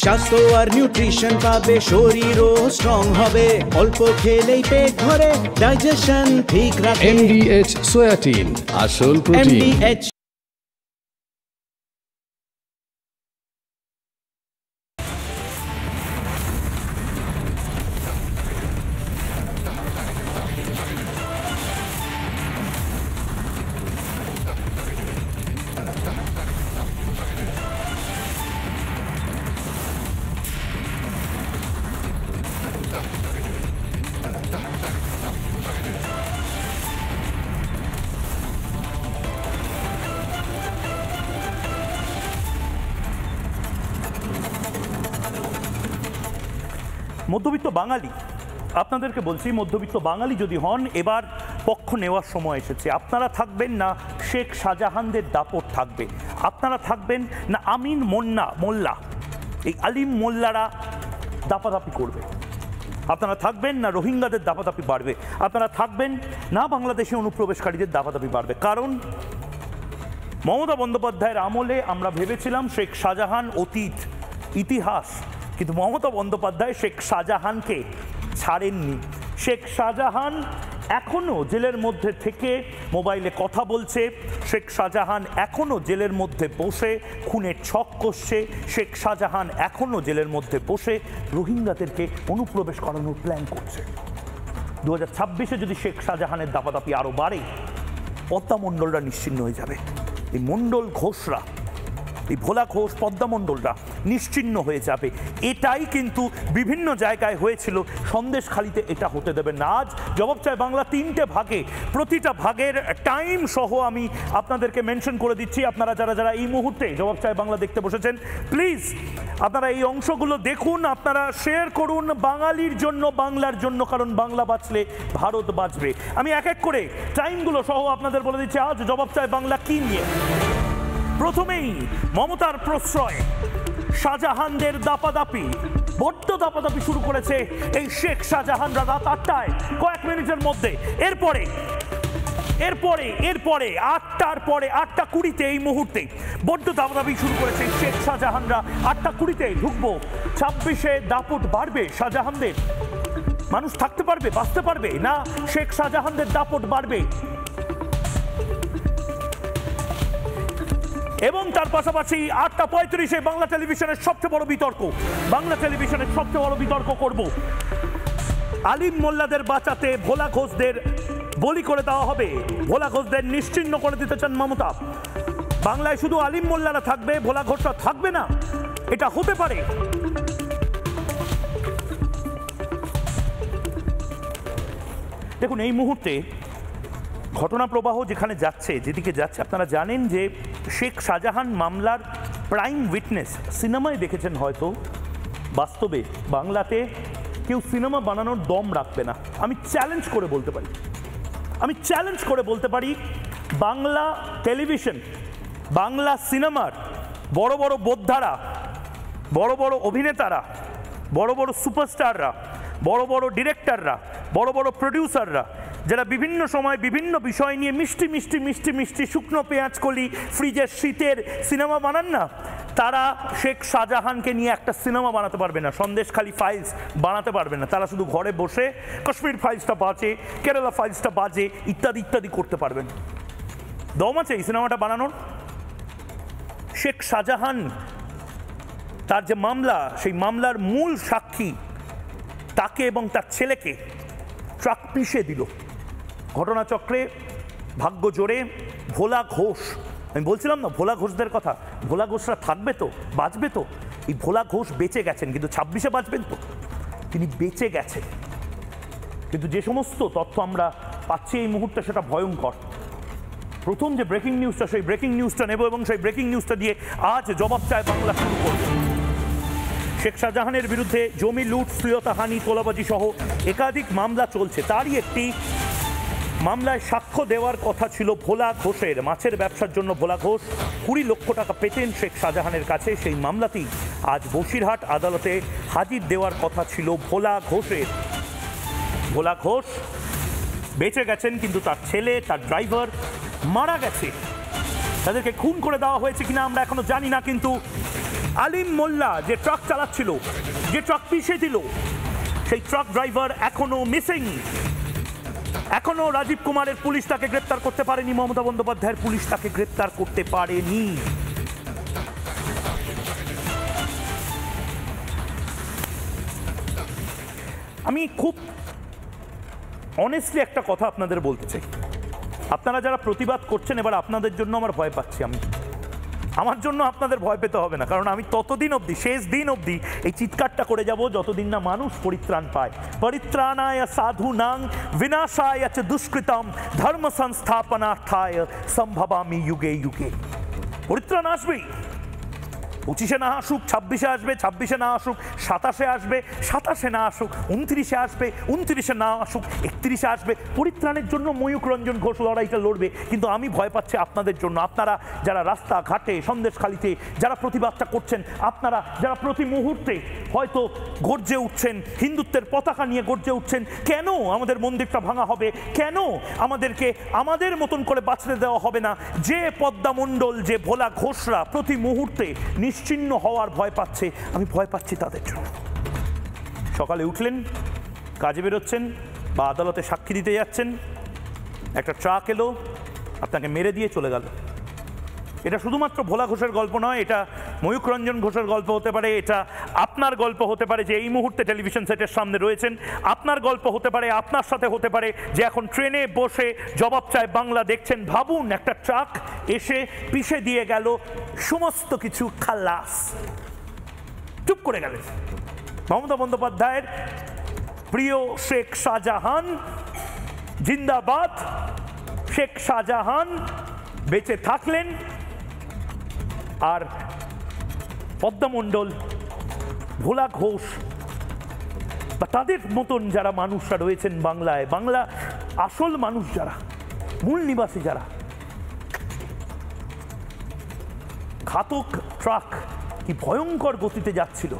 স্বাস্থ্য আর নিউট্রিশন পাবে, শরীরও স্ট্রং হবে, অল্প খেলেই পেট ভরে ডাইজেশন ঠিক রাখে। MDH সোয়াটিন, আসল প্রোটিন। MDH মধ্যবিত্ত বাঙালি, আপনাদেরকে বলছি, মধ্যবিত্ত বাঙালি যদি হন, এবার পক্ষ নেওয়ার সময় এসেছে। আপনারা থাকবেন না শেখ শাহজাহানদের দাপট থাকবে, আপনারা থাকবেন না আমিন মোল্লা, এই আলিম মোল্লারা দাপাদাপি করবে, আপনারা থাকবেন না রোহিঙ্গাদের দাপাদাপি বাড়বে, আপনারা থাকবেন না বাংলাদেশে অনুপ্রবেশকারীদের দাপাদাপি বাড়বে। কারণ মমতা বন্দ্যোপাধ্যায়ের আমলে আমরা ভেবেছিলাম শেখ শাহজাহান অতীত, ইতিহাস, কিন্তু মমতা বন্দ্যোপাধ্যায় শেখ শাহজাহানকে ছাড়েননি। শেখ শাহজাহান এখনও জেলের মধ্যে থেকে মোবাইলে কথা বলছে, শেখ শাহজাহান এখনও জেলের মধ্যে বসে খুনের ছক কষছে, শেখ শাহজাহান এখনও জেলের মধ্যে বসে রোহিঙ্গাদেরকে অনুপ্রবেশ করানোর প্ল্যান করছে। 2026-এ যদি শেখ শাহজাহানের দাপাদাপি আরও বাড়ে, পদ্মা মণ্ডলরা নিশ্চিহ্ন হয়ে যাবে। এই মণ্ডল ঘোষরা, এই ভোলা ঘোষ, পদ্মা মণ্ডলরা নিশ্চিহ্ন হয়ে যাবে। এটাই কিন্তু বিভিন্ন জায়গায় হয়েছিল, সন্দেশখালিতে এটা হতে দেবে না। আজ জবাব চাই বাংলা 3টে ভাগে, প্রতিটা ভাগের টাইম সহ আমি আপনাদেরকে মেনশন করে দিচ্ছি। আপনারা যারা যারা এই মুহূর্তে জবাব চাই বাংলা দেখতে বসেছেন, প্লিজ আপনারা এই অংশগুলো দেখুন, আপনারা শেয়ার করুন, বাঙালির জন্য, বাংলার জন্য, কারণ বাংলা বাঁচলে ভারত বাঁচবে। আমি এক এক করে টাইমগুলো সহ আপনাদের বলে দিচ্ছি আজ জবাব চাই বাংলা কি নিয়ে। প্রথমেই মমতার প্রশ্রয়, শাহজাহানদের দাপাদাপি, বড্ড দাপাদাপি শুরু করেছে এই শেখ শাহজাহানরা রাত 8টায়, কয়েক মিনিটের মধ্যে। এরপরে 8টার পরে 8টা 20-তে এই মুহূর্তে বড্ড দাপাদাপি শুরু করেছে শেখ শাহজাহানরা। 8টা 20-তে ঢুকবো, 26-এ দাপট বাড়বে শাহজাহানদের, মানুষ থাকতে পারবে, বাঁচতে পারবে না, শেখ শাহজাহানদের দাপট বাড়বে। এবং তার পাশাপাশি 8টা 35-এ বাংলা টেলিভিশনের সবচেয়ে বড় বিতর্ক করব। আলিম মোল্লাদের বাঁচাতে ভোলা ঘোষদের বলি করে দেওয়া হবে, ভোলা ঘোষদের নিশ্চিহ্ন করে দিতে চান মমতা। বাংলায় শুধু আলিম মোল্লারা থাকবে, ভোলা ঘোষরা থাকবে না, এটা হতে পারে। দেখুন, এই মুহূর্তে ঘটনা প্রবাহ যেদিকে যাচ্ছে আপনারা জানেন যে শেখ শাহজাহান মামলার প্রাইম উইটনেস, সিনেমায় দেখেছেন হয়তো, বাস্তবে বাংলাতে কেউ সিনেমা বানানোর দম রাখবে না। আমি চ্যালেঞ্জ করে বলতে পারি বাংলা টেলিভিশন, বাংলা সিনেমার বড় বড় বোদ্ধারা, বড় বড় অভিনেতারা, বড় বড় সুপারস্টাররা, বড় বড় ডিরেক্টররা, বড় বড় প্রডিউসাররা, যারা বিভিন্ন সময় বিভিন্ন বিষয় নিয়ে মিষ্টি শুকনো পেঁয়াজ কলি, ফ্রিজের শীতের সিনেমা বানান না, তারা শেখ শাহজাহানকে নিয়ে একটা সিনেমা বানাতে পারবে না, সন্দেশখালি ফাইলস বানাতে পারবে না। তারা শুধু ঘরে বসে কাশ্মীর ফাইলসটা বাজে, কেরালা ফাইলসটা বাজে, ইত্যাদি করতে পারবেন। দম আছে এই সিনেমাটা বানানোর? শেখ শাহজাহান তার যে মামলা, সেই মামলার মূল সাক্ষী তাকে এবং তার ছেলেকে ট্রাক পিষে দিল। ঘটনাচক্রে ভাগ্য জোরে ভোলা ঘোষ, আমি বলছিলাম না ভোলা ঘোষদের কথা, ভোলা ঘোষরা থাকবে তো, বাঁচবে তো। এই ভোলা ঘোষ বেঁচে গেছেন, কিন্তু 26-এ বাঁচবেন তো? তিনি বেঁচে গেছেন, কিন্তু যে সমস্ত তথ্য আমরা পাচ্ছি এই মুহূর্তে সেটা ভয়ঙ্কর। প্রথম যে ব্রেকিং নিউজটা, সেই ব্রেকিং নিউজটা নেব এবং সেই ব্রেকিং নিউজটা দিয়ে আজ জবাব চায় বাংলা শুরু করব। শেখ শাহজাহানের বিরুদ্ধে জমি লুট, শ্লীলতাহানি, তোলাবাজি সহ একাধিক মামলা চলছে। তারই একটি মামলায় সাক্ষ্য দেওয়ার কথা ছিল ভোলা ঘোষের। মাছের ব্যবসার জন্য ভোলা ঘোষ 20 লক্ষ টাকা পেতেন শেখ শাহজাহানের কাছে। সেই মামলাতেই আজ বসিরহাট আদালতে হাজির দেওয়ার কথা ছিল ভোলা ঘোষের। ভোলা ঘোষ বেঁচে গেছেন, কিন্তু তার ছেলে, তার ড্রাইভার মারা গেছে। তাদেরকে খুন করে দেওয়া হয়েছে কিনা আমরা এখনো জানি না, কিন্তু আলিম মোল্লা যে ট্রাক চালাচ্ছিল, যে ট্রাক পিষে দিল, সেই ট্রাক ড্রাইভার এখনো মিসিং। এখনো রাজীব কুমারের পুলিশ তাকে গ্রেপ্তার করতে পারেনি, মমতা বন্দ্যোপাধ্যায়ের পুলিশ তাকে গ্রেপ্তার করতে পারেনি। আমি খুব অনেস্টলি একটা কথা আপনাদের বলতে চাই, আপনারা যারা প্রতিবাদ করছেন, এবার আপনাদের জন্য আমার ভয় পাচ্ছি। আমার জন্য আপনাদের ভয় পেতে হবে না, কারণ আমি ততদিন অবধি, শেষ দিন অবধি এই চিৎকারটা করে যাব যতদিন না মানুষ পরিত্রাণ পায়। পরিত্রাণায় সাধুনাং বিনাশায় চ দুষ্কৃতম ধর্ম সংস্থাপনার্থায় সম্ভবামি যুগে যুগে। পরিত্রাণ আসবেই, 25-এ না আসুক 26-এ আসবে, 26-এ না আসুক 27-এ আসবে, 27-এ না আসুক 29-এ আসবে, 29-এ না আসুক 31-এ আসবে। পরিত্রাণের জন্য ময়ূক রঞ্জন ঘোষ লড়াইটা লড়বে, কিন্তু আমি ভয় পাচ্ছি আপনাদের জন্য। আপনারা যারা রাস্তাঘাটে, সন্দেশখালিতে যারা প্রতিবাদটা করছেন, আপনারা যারা প্রতি মুহূর্তে হয়তো গর্জে উঠছেন, হিন্দুত্বের পতাকা নিয়ে গর্জে উঠছেন, কেন আমাদের মন্দিরটা ভাঙা হবে, কেন আমাদেরকে আমাদের মতন করে বাঁচতে দেওয়া হবে না, যে পদ্মা মণ্ডল, যে ভোলা ঘোষরা প্রতি মুহূর্তে নিশ্চিহ্ন হওয়ার ভয় পাচ্ছে, আমি ভয় পাচ্ছি তাদের জন্য। সকালে উঠলেন, কাজে বেরোচ্ছেন বা আদালতে সাক্ষী দিতে যাচ্ছেন, একটা ট্রাক এলো, আপনাকে মেরে দিয়ে চলে গেল। এটা শুধুমাত্র ভোলা ঘোষের গল্প নয়, এটা ময়ূক রঞ্জন ঘোষের গল্প হতে পারে, এটা আপনার গল্প হতে পারে যে এই মুহূর্তে টেলিভিশন সেটের সামনে রয়েছেন, আপনার গল্প হতে পারে, আপনার সাথে হতে পারে যে এখন ট্রেনে বসে জবাব চায় বাংলা দেখছেন। ভাবুন, একটা ট্রাক এসে পিষে দিয়ে গেল, সমস্ত কিছু খালাস, চুপ করে গেলেন। মমতা বন্দ্যোপাধ্যায়ের প্রিয় শেখ শাহজাহান জিন্দাবাদ, শেখ শাহজাহান বেঁচে থাকলেন, আর পদ্মা মণ্ডল, ভোলা ঘোষ বা তাদের মতন যারা মানুষরা রয়েছেন বাংলায়, বাংলা আসল মানুষ যারা, মূল নিবাসী যারা, ঘাতক ট্রাক কি ভয়ঙ্কর গতিতে যাচ্ছিল।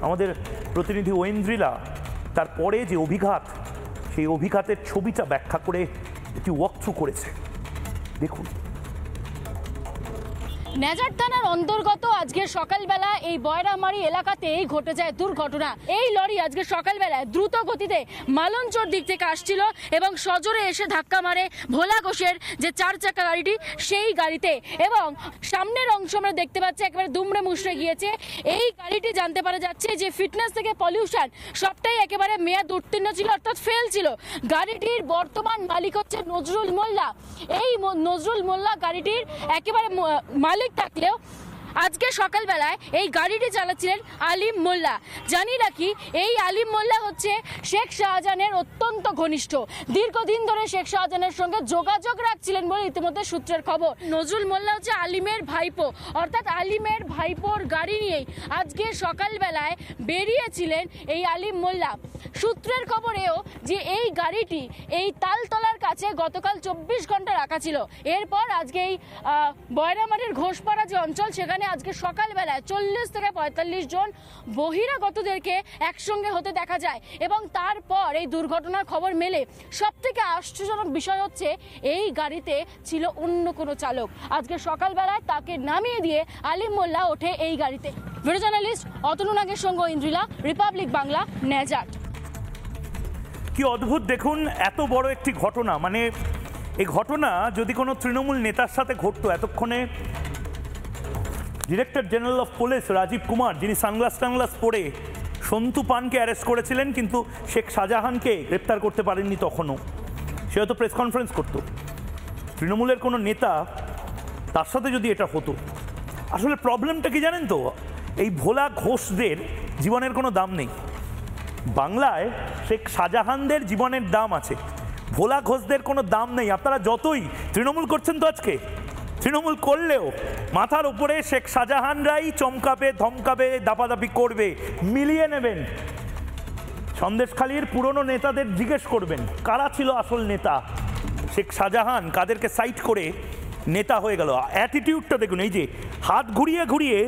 আমাদের প্রতিনিধি ঐন্দ্রিলা তারপরে যে অভিঘাত, সেই অভিঘাতের ছবিটা ব্যাখ্যা করে একটি ওয়াকথ্রু করেছে, দেখুন। নেজার থানার অন্তর্গত আজকে সকালবেলা এই বয়রামারি এলাকাতেই ঘটে যায় দুর্ঘটনা। এই লরি আজকে সকালবেলায় দ্রুত গতিতে মালঞ্চর দিক থেকে আসছিল এবং সজোরে এসে ধাক্কা মারে ভোলা ঘোষের যে 4 চাকা গাড়িটি, সেই গাড়িতে। এবং সামনের অংশ আমরা দেখতে পাচ্ছি একেবারে দুমড়ে মুচড়ে গিয়েছে। এই গাড়িটি জানতে পারা যাচ্ছে যে ফিটনেস থেকে পলিউশন সবটাই একেবারে মেয়াদ উত্তীর্ণ ছিল, অর্থাৎ ফেল ছিল। গাড়িটির বর্তমান মালিক হচ্ছে নজরুল মোল্লা। এই নজরুল মোল্লা গাড়িটির একেবারে মালিক থাকলেও আজকে সকালবেলায় এই গাড়িটি চালাচ্ছিলেন আলিম মোল্লা। জানি রাখি, এই আলিম মোল্লা হচ্ছে শেখ শাহজাহানের অত্যন্ত ঘনিষ্ঠ, দীর্ঘদিন ধরে শেখ শাহজাহানের সঙ্গে যোগাযোগ রাখছিলেন বলে ইতিমধ্যে সূত্রের খবর। নজরুল মোল্লা হচ্ছে আলিমের ভাইপো, অর্থাৎ আলিমের ভাইপোর গাড়ি নিয়েই আজকে সকালবেলায় বেরিয়েছিলেন এই আলিম মোল্লা। সূত্রের খবরেও যে এই গাড়িটি এই তালতলার কাছে গতকাল 24 ঘন্টা রাখা ছিল। এরপর আজকে এই বয়রামারির ঘোষপাড়া যে অঞ্চল, সেখানে আজকে সকালবেলায় 40 থেকে 45 জন বহিরাগতদেরকে একসঙ্গে হতে দেখা যায় এবং তারপর এই দুর্ঘটনার খবর মেলে। সব থেকে আশ্চর্যজনক বিষয় হচ্ছে এই গাড়িতে ছিল অন্য কোনো চালক। আজকে সকালবেলায় তাকে নামিয়ে দিয়ে আলিম মোল্লা ওঠে এই গাড়িতে। ভিডিও জার্নালিস্ট অতনু নাগের সঙ্গে ইন্দ্রিলা, রিপাবলিক বাংলা, নেজাট। কি অদ্ভুত দেখুন, এত বড় একটি ঘটনা, মানে এই ঘটনা যদি কোনো তৃণমূল নেতার সাথে ঘটতো, এতক্ষণে director general of police Rajeev Kumar, যিনি সানগ্লাস পরে সন্তু পানকে অ্যারেস্ট করেছিলেন কিন্তু শেখ শাহজাহানকে গ্রেপ্তার করতে পারেননি তখনও, সে হয়তো প্রেস কনফারেন্স করতো। তৃণমূলের কোনো নেতা, তার সাথে যদি এটা হতো। আসলে প্রবলেমটা কি জানেন তো, এই ভোলা ঘোষদের জীবনের কোনো দাম নেই। বাংলায় শেখ শাহজাহানদের জীবনের দাম আছে, ভোলা ঘোষদের কোনো দাম নেই। আপনারা যতই তৃণমূল করছেন তো, আজকে তৃণমূল করলেও মাথার উপরে শেখ শাহজাহানরাই চমকাবে, ধমকাবে, দাপাদাপি করবে, মিলিয়ে নেবেন। সন্দেশখালীর পুরনো নেতাদের জিজ্ঞেস করবেন কারা ছিল আসল নেতা। শেখ শাহজাহান কাদেরকে সাইট করে নেতা হয়ে গেল। অ্যাটিটিউডটা দেখুন, এই যে হাত ঘুরিয়ে ঘুরিয়ে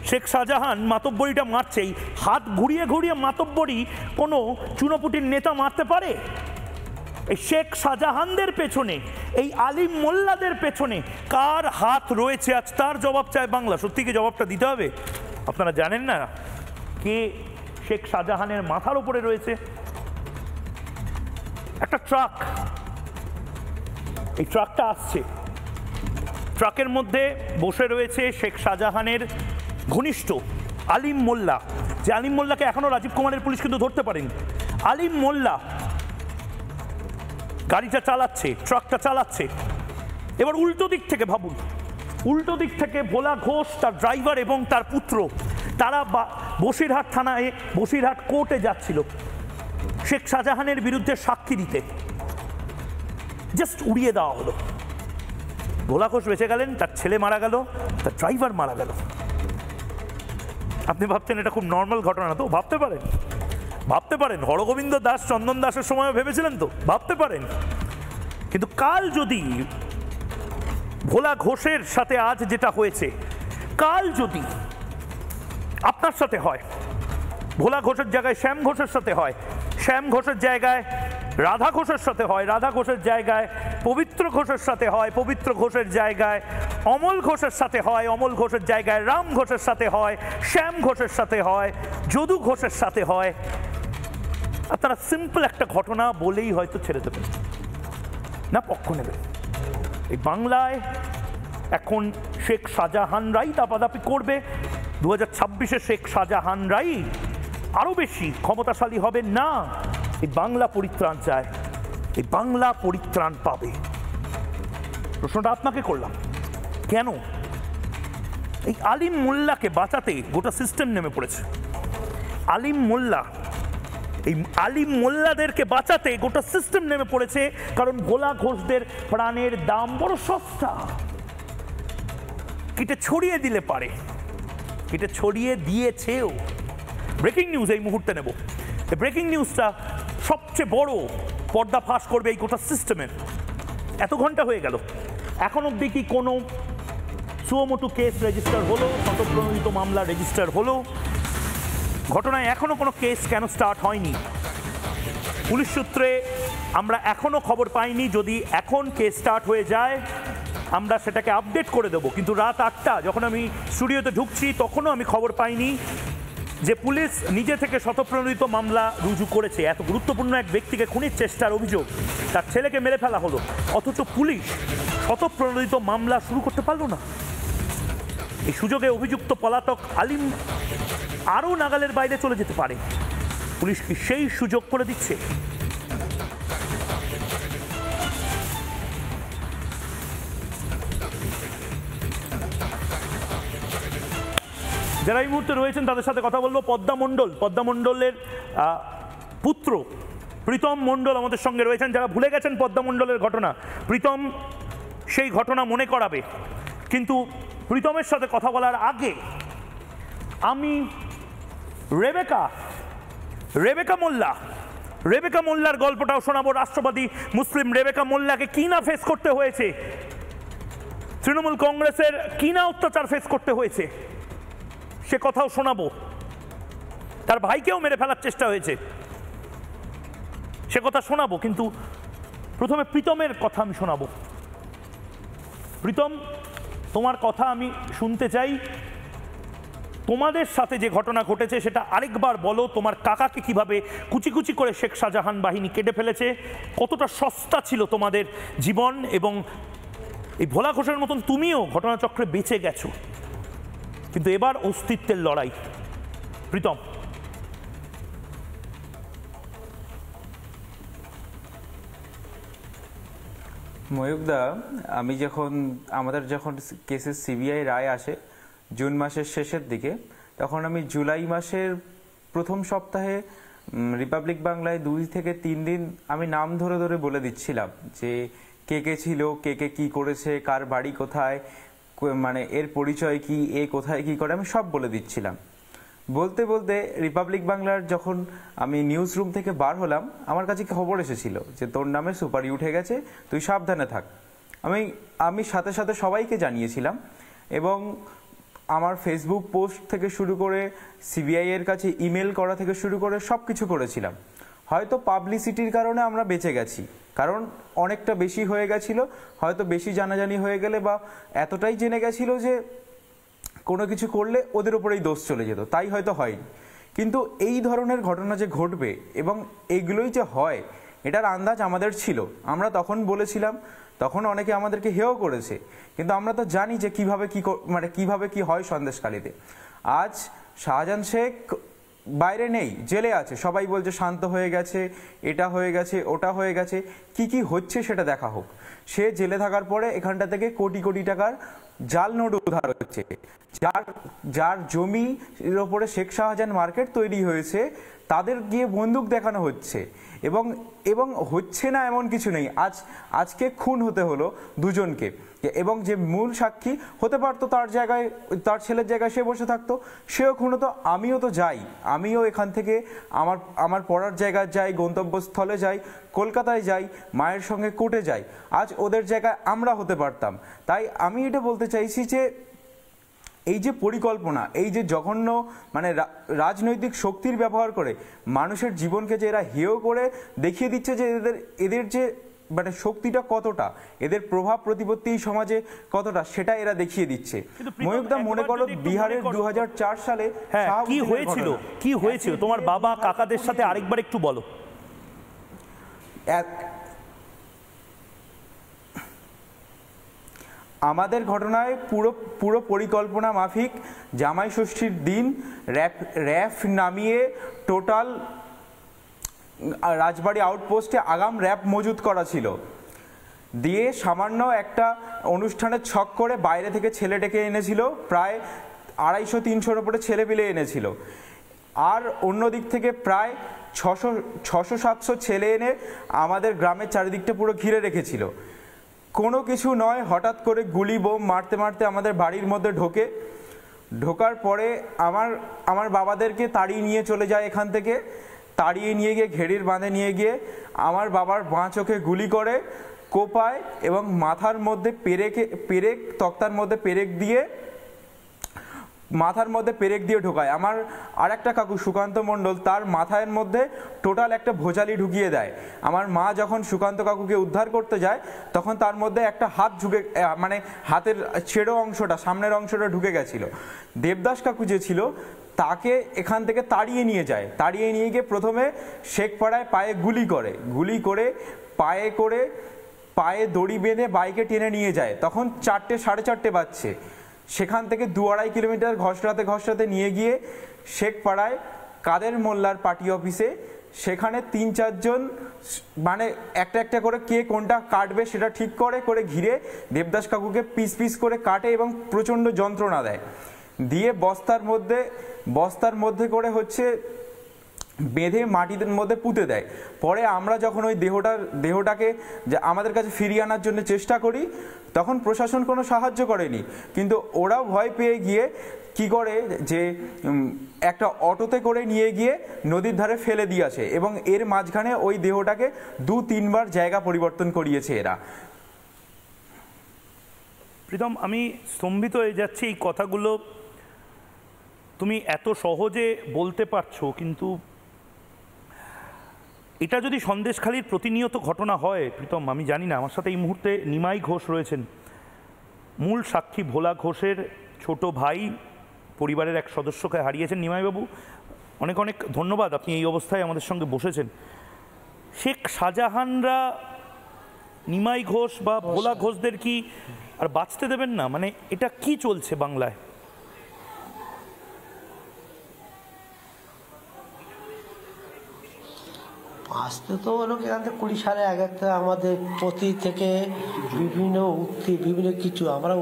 শেখ শাহজাহান মাতব্বরিটা মারছেই, হাত ঘুরিয়ে ঘুরিয়ে মাতব্বরি কোনো চুনোপুটির নেতা মারতে পারে? এই শেখ শাহজাহানদের পেছনে, এই আলিম মোল্লাদের পেছনে কার হাত রয়েছে আজ তার জবাব চায় বাংলা। সত্যি কি জবাবটা দিতে হবে? আপনারা জানেন না কে শেখ শাহজাহানের মাথার উপরে রয়েছে? একটা ট্রাক, এই ট্রাকটা আসছে, ট্রাকের মধ্যে বসে রয়েছে শেখ শাহজাহানের ঘনিষ্ঠ আলিম মোল্লা, যে আলিম মোল্লাকে এখনো রাজীব কুমারের পুলিশ কিন্তু ধরতে পারেনি। আলিম মোল্লা গাড়িটা চালাচ্ছে, ট্রাকটা চালাচ্ছে। এবার উল্টো দিক থেকে ভাবুন, উল্টো দিক থেকে ভোলা ঘোষ, তার ড্রাইভার এবং তার পুত্র, তারা বসিরহাট থানায়, বসিরহাট কোর্টে যাচ্ছিল শেখ শাহজাহানের বিরুদ্ধে সাক্ষী দিতে। জাস্ট উড়িয়ে দেওয়া হলো। ভোলা ঘোষ বেঁচে গেলেন, তার ছেলে মারা গেল, তার ড্রাইভার মারা গেল। আপনি ভাবছেন এটা খুব নর্মাল ঘটনা? তো ভাবতে পারেন, ভাবতে পারেন। হরগোবিন্দ দাস, চন্দন দাসের সময় ভেবেছিলেন তো? ভাবতে পারেন। কিন্তু কাল যদি ভোলা ঘোষের সাথে আজ যেটা হয়েছে, কাল যদি আপনার সাথে হয়, ভোলা ঘোষের জায়গায় শ্যাম ঘোষের সাথে হয়, শ্যাম ঘোষের জায়গায় রাধা ঘোষের সাথে হয়, রাধা ঘোষের জায়গায় পবিত্র ঘোষের সাথে হয়, পবিত্র ঘোষের জায়গায় অমল ঘোষের সাথে হয়, অমল ঘোষের জায়গায় রাম ঘোষের সাথে হয়, শ্যাম ঘোষের সাথে হয়, যদু ঘোষের সাথে হয়, আপনারা সিম্পল একটা ঘটনা বলেই হয়তো ছেড়ে দেবেন না, পক্ষ নেবেন। এই বাংলায় এখন শেখ শাহজাহানরাই দাপাদাপি করবে। 2026-এ শেখ শাহজাহানরাই আরো বেশি ক্ষমতাশালী হবে না। এই বাংলা পরিত্রাণ চায়, এই বাংলা পরিত্রাণ পাবে। প্রশ্নটা আপনাকে করলাম, কেন এই আলিম মোল্লাকে বাঁচাতে গোটা সিস্টেম নেমে পড়েছে? আলিম মোল্লা, এই আলিম মোল্লাদেরকে বাঁচাতে গোটা সিস্টেম নেমে পড়েছে, কারণ ভোলা ঘোষদের প্রাণের দাম বড় সস্তা। কিটে ছড়িয়ে দিলে পারে, কিটে ছড়িয়ে দিয়েছেও। ব্রেকিং নিউজ এই মুহূর্তে নেব। এই ব্রেকিং নিউজটা সবচেয়ে বড় পর্দা ফাঁস করবে এই গোটা সিস্টেমের। এত ঘন্টা হয়ে গেল, এখন অবধি কি কোনো সুমোটো কেস রেজিস্টার হলো? স্বতঃপ্রণোদিত মামলা রেজিস্টার হলো? ঘটনায় এখনো কোনো কেস কেন স্টার্ট হয়নি? পুলিশ সূত্রে আমরা এখনো খবর পাইনি। যদি এখন কেস স্টার্ট হয়ে যায় আমরা সেটাকে আপডেট করে দেবো, কিন্তু রাত 8টা যখন আমি স্টুডিওতে ঢুকছি তখনও আমি খবর পাইনি যে পুলিশ নিজে থেকে স্বতঃপ্রণোদিত মামলা রুজু করেছে। এত গুরুত্বপূর্ণ এক ব্যক্তিকে খুনের চেষ্টার অভিযোগ, তার ছেলেকে মেরে ফেলা হলো, অথচ পুলিশ স্বতঃপ্রণোদিত মামলা শুরু করতে পারলো না। এই সুযোগে অভিযুক্ত পলাতক আলিম আরও নাগালের বাইরে চলে যেতে পারে। পুলিশ কি সেই সুযোগ করে দিচ্ছে? যারা এই মুহূর্তে রয়েছেন তাদের সাথে কথা বলবো। পদ্মা মণ্ডলের পুত্র প্রীতম মণ্ডল আমাদের সঙ্গে রয়েছেন। যারা ভুলে গেছেন পদ্মা মণ্ডলের ঘটনা, প্রীতম সেই ঘটনা মনে করাবে। কিন্তু প্রীতমের সাথে কথা বলার আগে আমি রেবেকা মোল্লার গল্পটাও শোনাবো। রাষ্ট্রবাদী মুসলিম রেবেকা মোল্লাকে কি না ফেস করতে হয়েছে, তৃণমূল কংগ্রেসের কি না অত্যাচার ফেস করতে হয়েছে, সে কথাও শোনাবো। তার ভাইকেও মেরে ফেলার চেষ্টা হয়েছে, সে কথা শোনাবো। কিন্তু প্রথমে প্রীতমের কথা আমি শোনাবো। প্রীতম, তোমার কথা আমি শুনতে চাই। তোমাদের সাথে যে ঘটনা ঘটেছে সেটা আরেকবার বলো। তোমার কাকাকে কিভাবে কুচি কুচি করে শেখ শাহজাহান বাহিনী কেটে ফেলেছে, কতটা সস্তা ছিল তোমাদের জীবন, এবং এই ভোলা ঘোষের মতন তুমিও ঘটনাচক্রে বেঁচে গেছো, কিন্তু এবার অস্তিত্বের লড়াই। প্রীতম। ময়ূকদা, আমি আমাদের যখন কেসের সিবিআই রায় আসে জুন মাসের শেষের দিকে, তখন আমি জুলাই মাসের প্রথম সপ্তাহে রিপাবলিক বাংলায় 2 থেকে 3 দিন আমি নাম ধরে ধরে বলে দিচ্ছিলাম যে কে কে ছিল, কে কে কি করেছে, কার বাড়ি কোথায়, মানে এর পরিচয় কি, এ কোথায় কি করে, আমি সব বলে দিচ্ছিলাম। বলতে বলতে রিপাবলিক বাংলার যখন আমি নিউজ রুম থেকে বার হলাম, আমার কাছে খবর এসেছিল যে তোর নামে সুপারি উঠে গেছে, তুই সাবধানে থাক। আমি সাথে সাথে সবাইকে জানিয়েছিলাম, এবং আমার ফেসবুক পোস্ট থেকে শুরু করে সিবিআই এর কাছে ইমেল করা থেকে শুরু করে সব কিছু করেছিলাম। হয়তো পাবলিসিটির কারণে আমরা বেঁচে গেছি, কারণ অনেকটা বেশি হয়ে গেছিল, হয়তো বেশি জানাজানি হয়ে গেলে বা এতটাই জেনে গেছিল যে কোনো কিছু করলে ওদের উপরেই দোষ চলে যেত, তাই হয়তো হয়নি। কিন্তু এই ধরনের ঘটনা যে ঘটবে এবং এইগুলোই যে হয় এটার আন্দাজ আমাদের ছিল। আমরা তখন বলেছিলাম, তখন অনেকে আমাদেরকে হেয় করেছে, কিন্তু আমরা তো জানি যে কিভাবে কি হয় সন্দেশখালীতে। আজ শাহজাহান শেখ বাইরে নেই, জেলে আছে, সবাই বলছে শান্ত হয়ে গেছে, এটা হয়ে গেছে, ওটা হয়ে গেছে, কি হচ্ছে সেটা দেখা হোক। সে জেলে থাকার পরে এখানটা থেকে কোটি কোটি টাকার জাল নোট উদ্ধার হচ্ছে, যার জমির ওপরে শেখ শাহজাহান মার্কেট তৈরি হয়েছে তাদের গিয়ে বন্দুক দেখানো হচ্ছে, এবং হচ্ছে না এমন কিছু নেই। আজকে খুন হতে হলো দুজনকে, এবং যে মূল সাক্ষী হতে পারতো তার জায়গায়, তার ছেলের জায়গায় সে বসে থাকতো, সেও খুন হতো। আমিও তো যাই, আমিও এখান থেকে আমার পড়ার জায়গায় যাই, গন্তব্যস্থলে যাই, কলকাতায় যাই, মায়ের সঙ্গে কোর্টে যাই। আজ ওদের জায়গায় আমরা হতে পারতাম। তাই আমি এটা বলতে চাইছি যে এই যে পরিকল্পনা, এই যে জঘন্য রাজনৈতিক শক্তির ব্যবহার করে মানুষের জীবনকে যে এরা হেয় করে দেখিয়ে দিচ্ছে যে এদের যে শক্তিটা কতটা, এদের প্রভাব প্রতিপত্তি সমাজে কতটা, সেটা এরা দেখিয়ে দিচ্ছে। ময়ূকদা, মনে করো বিহারের 2004 সালে কি হয়েছিল তোমার বাবা কাকাদের সাথে, আরেকবার একটু বলো। আমাদের ঘটনায় পুরো পরিকল্পনা মাফিক জামাই ষষ্ঠীর দিন র্যাফ নামিয়ে টোটাল রাজবাড়ি আউটপোস্টে আগাম র্যাব মজুত করা ছিল, দিয়ে সামান্য একটা অনুষ্ঠানের ছক করে বাইরে থেকে ছেলে ডেকে এনেছিল, প্রায় 250-300-র উপরে ছেলে পেলে এনেছিল। আর অন্য দিক থেকে প্রায় 600-700 ছেলে এনে আমাদের গ্রামের চারিদিকটা পুরো ঘিরে রেখেছিল। কোনো কিছু নয়, হঠাৎ করে গুলি বোম মারতে মারতে আমাদের বাড়ির মধ্যে ঢোকার পরে আমার বাবাদেরকে তাড়িয়ে নিয়ে চলে যায় এখান থেকে। তাড়িয়ে নিয়ে গিয়ে ঘেরির বাঁধে নিয়ে গিয়ে আমার বাবার বাঁ চোখে গুলি করে, কোপায় এবং মাথার মধ্যে পেরেক তক্তার মধ্যে পেরেক দিয়ে ঢোকায়। আমার আর একটা কাকু সুকান্ত মণ্ডল, তার মাথার মধ্যে টোটাল একটা ভোজালি ঢুকিয়ে দেয়। আমার মা যখন সুকান্ত কাকুকে উদ্ধার করতে যায় তখন তার মধ্যে একটা হাত হাতের ছেড়ো অংশটা, সামনের অংশটা ঢুকে গেছিল। দেবদাস কাকু যে ছিল তাকে এখান থেকে তাড়িয়ে নিয়ে যায়। তাড়িয়ে নিয়ে গিয়ে প্রথমে শেখপাড়ায় পায়ে গুলি করে পায়ে দড়ি বেঁধে বাইকে টেনে নিয়ে যায়। তখন 4-4:30 বাজছে। সেখান থেকে 2-2.5 কিলোমিটার ঘসরাতে নিয়ে গিয়ে শেখপাড়ায় কাদের মোল্লার পার্টি অফিসে, সেখানে 3-4 জন একটা একটা করে কে কোনটা কাটবে সেটা ঠিক করে ঘিরে দেবদাস কাকুকে পিস করে কাটে এবং প্রচণ্ড যন্ত্রণা দেয়। দিয়ে বস্তার মধ্যে করে বেঁধে মাটির মধ্যে পুঁতে দেয়। পরে আমরা যখন ওই দেহটাকে আমাদের কাছে ফিরিয়ে আনার জন্য চেষ্টা করি তখন প্রশাসন কোনো সাহায্য করেনি, কিন্তু ওরাও ভয় পেয়ে গিয়ে কি করে যে একটা অটোতে করে নিয়ে গিয়ে নদীর ধারে ফেলে দিয়ে আসে, এবং এর মাঝখানে ওই দেহটাকে 2-3 বার জায়গা পরিবর্তন করিয়েছে এরা। প্রীতম, আমি স্তম্ভিত হয়ে যাচ্ছি, এই কথাগুলো তুমি এত সহজে বলতে পারছো, কিন্তু এটা যদি সন্দেশখালীর প্রতিনিয়ত ঘটনা হয় প্রীতম, আমি জানি না, আমার সাথে এই মুহূর্তে নিমাই ঘোষ রয়েছেন, মূল সাক্ষী ভোলা ঘোষের ছোট ভাই, পরিবারের এক সদস্যকে হারিয়েছেন। নিমাইবাবু, অনেক অনেক ধন্যবাদ, আপনি এই অবস্থায় আমাদের সঙ্গে বসেছেন। শেখ শাহজাহানরা নিমাই ঘোষ বা ভোলা ঘোষদের কি আর বাঁচতে দেবেন না? এটা কি চলছে বাংলায়? আসতে তো হলো এখান থেকে 20 সালে এক একটা আমাদের প্রতি থেকে বিভিন্ন উক্তি, বিভিন্ন কিছু আমরা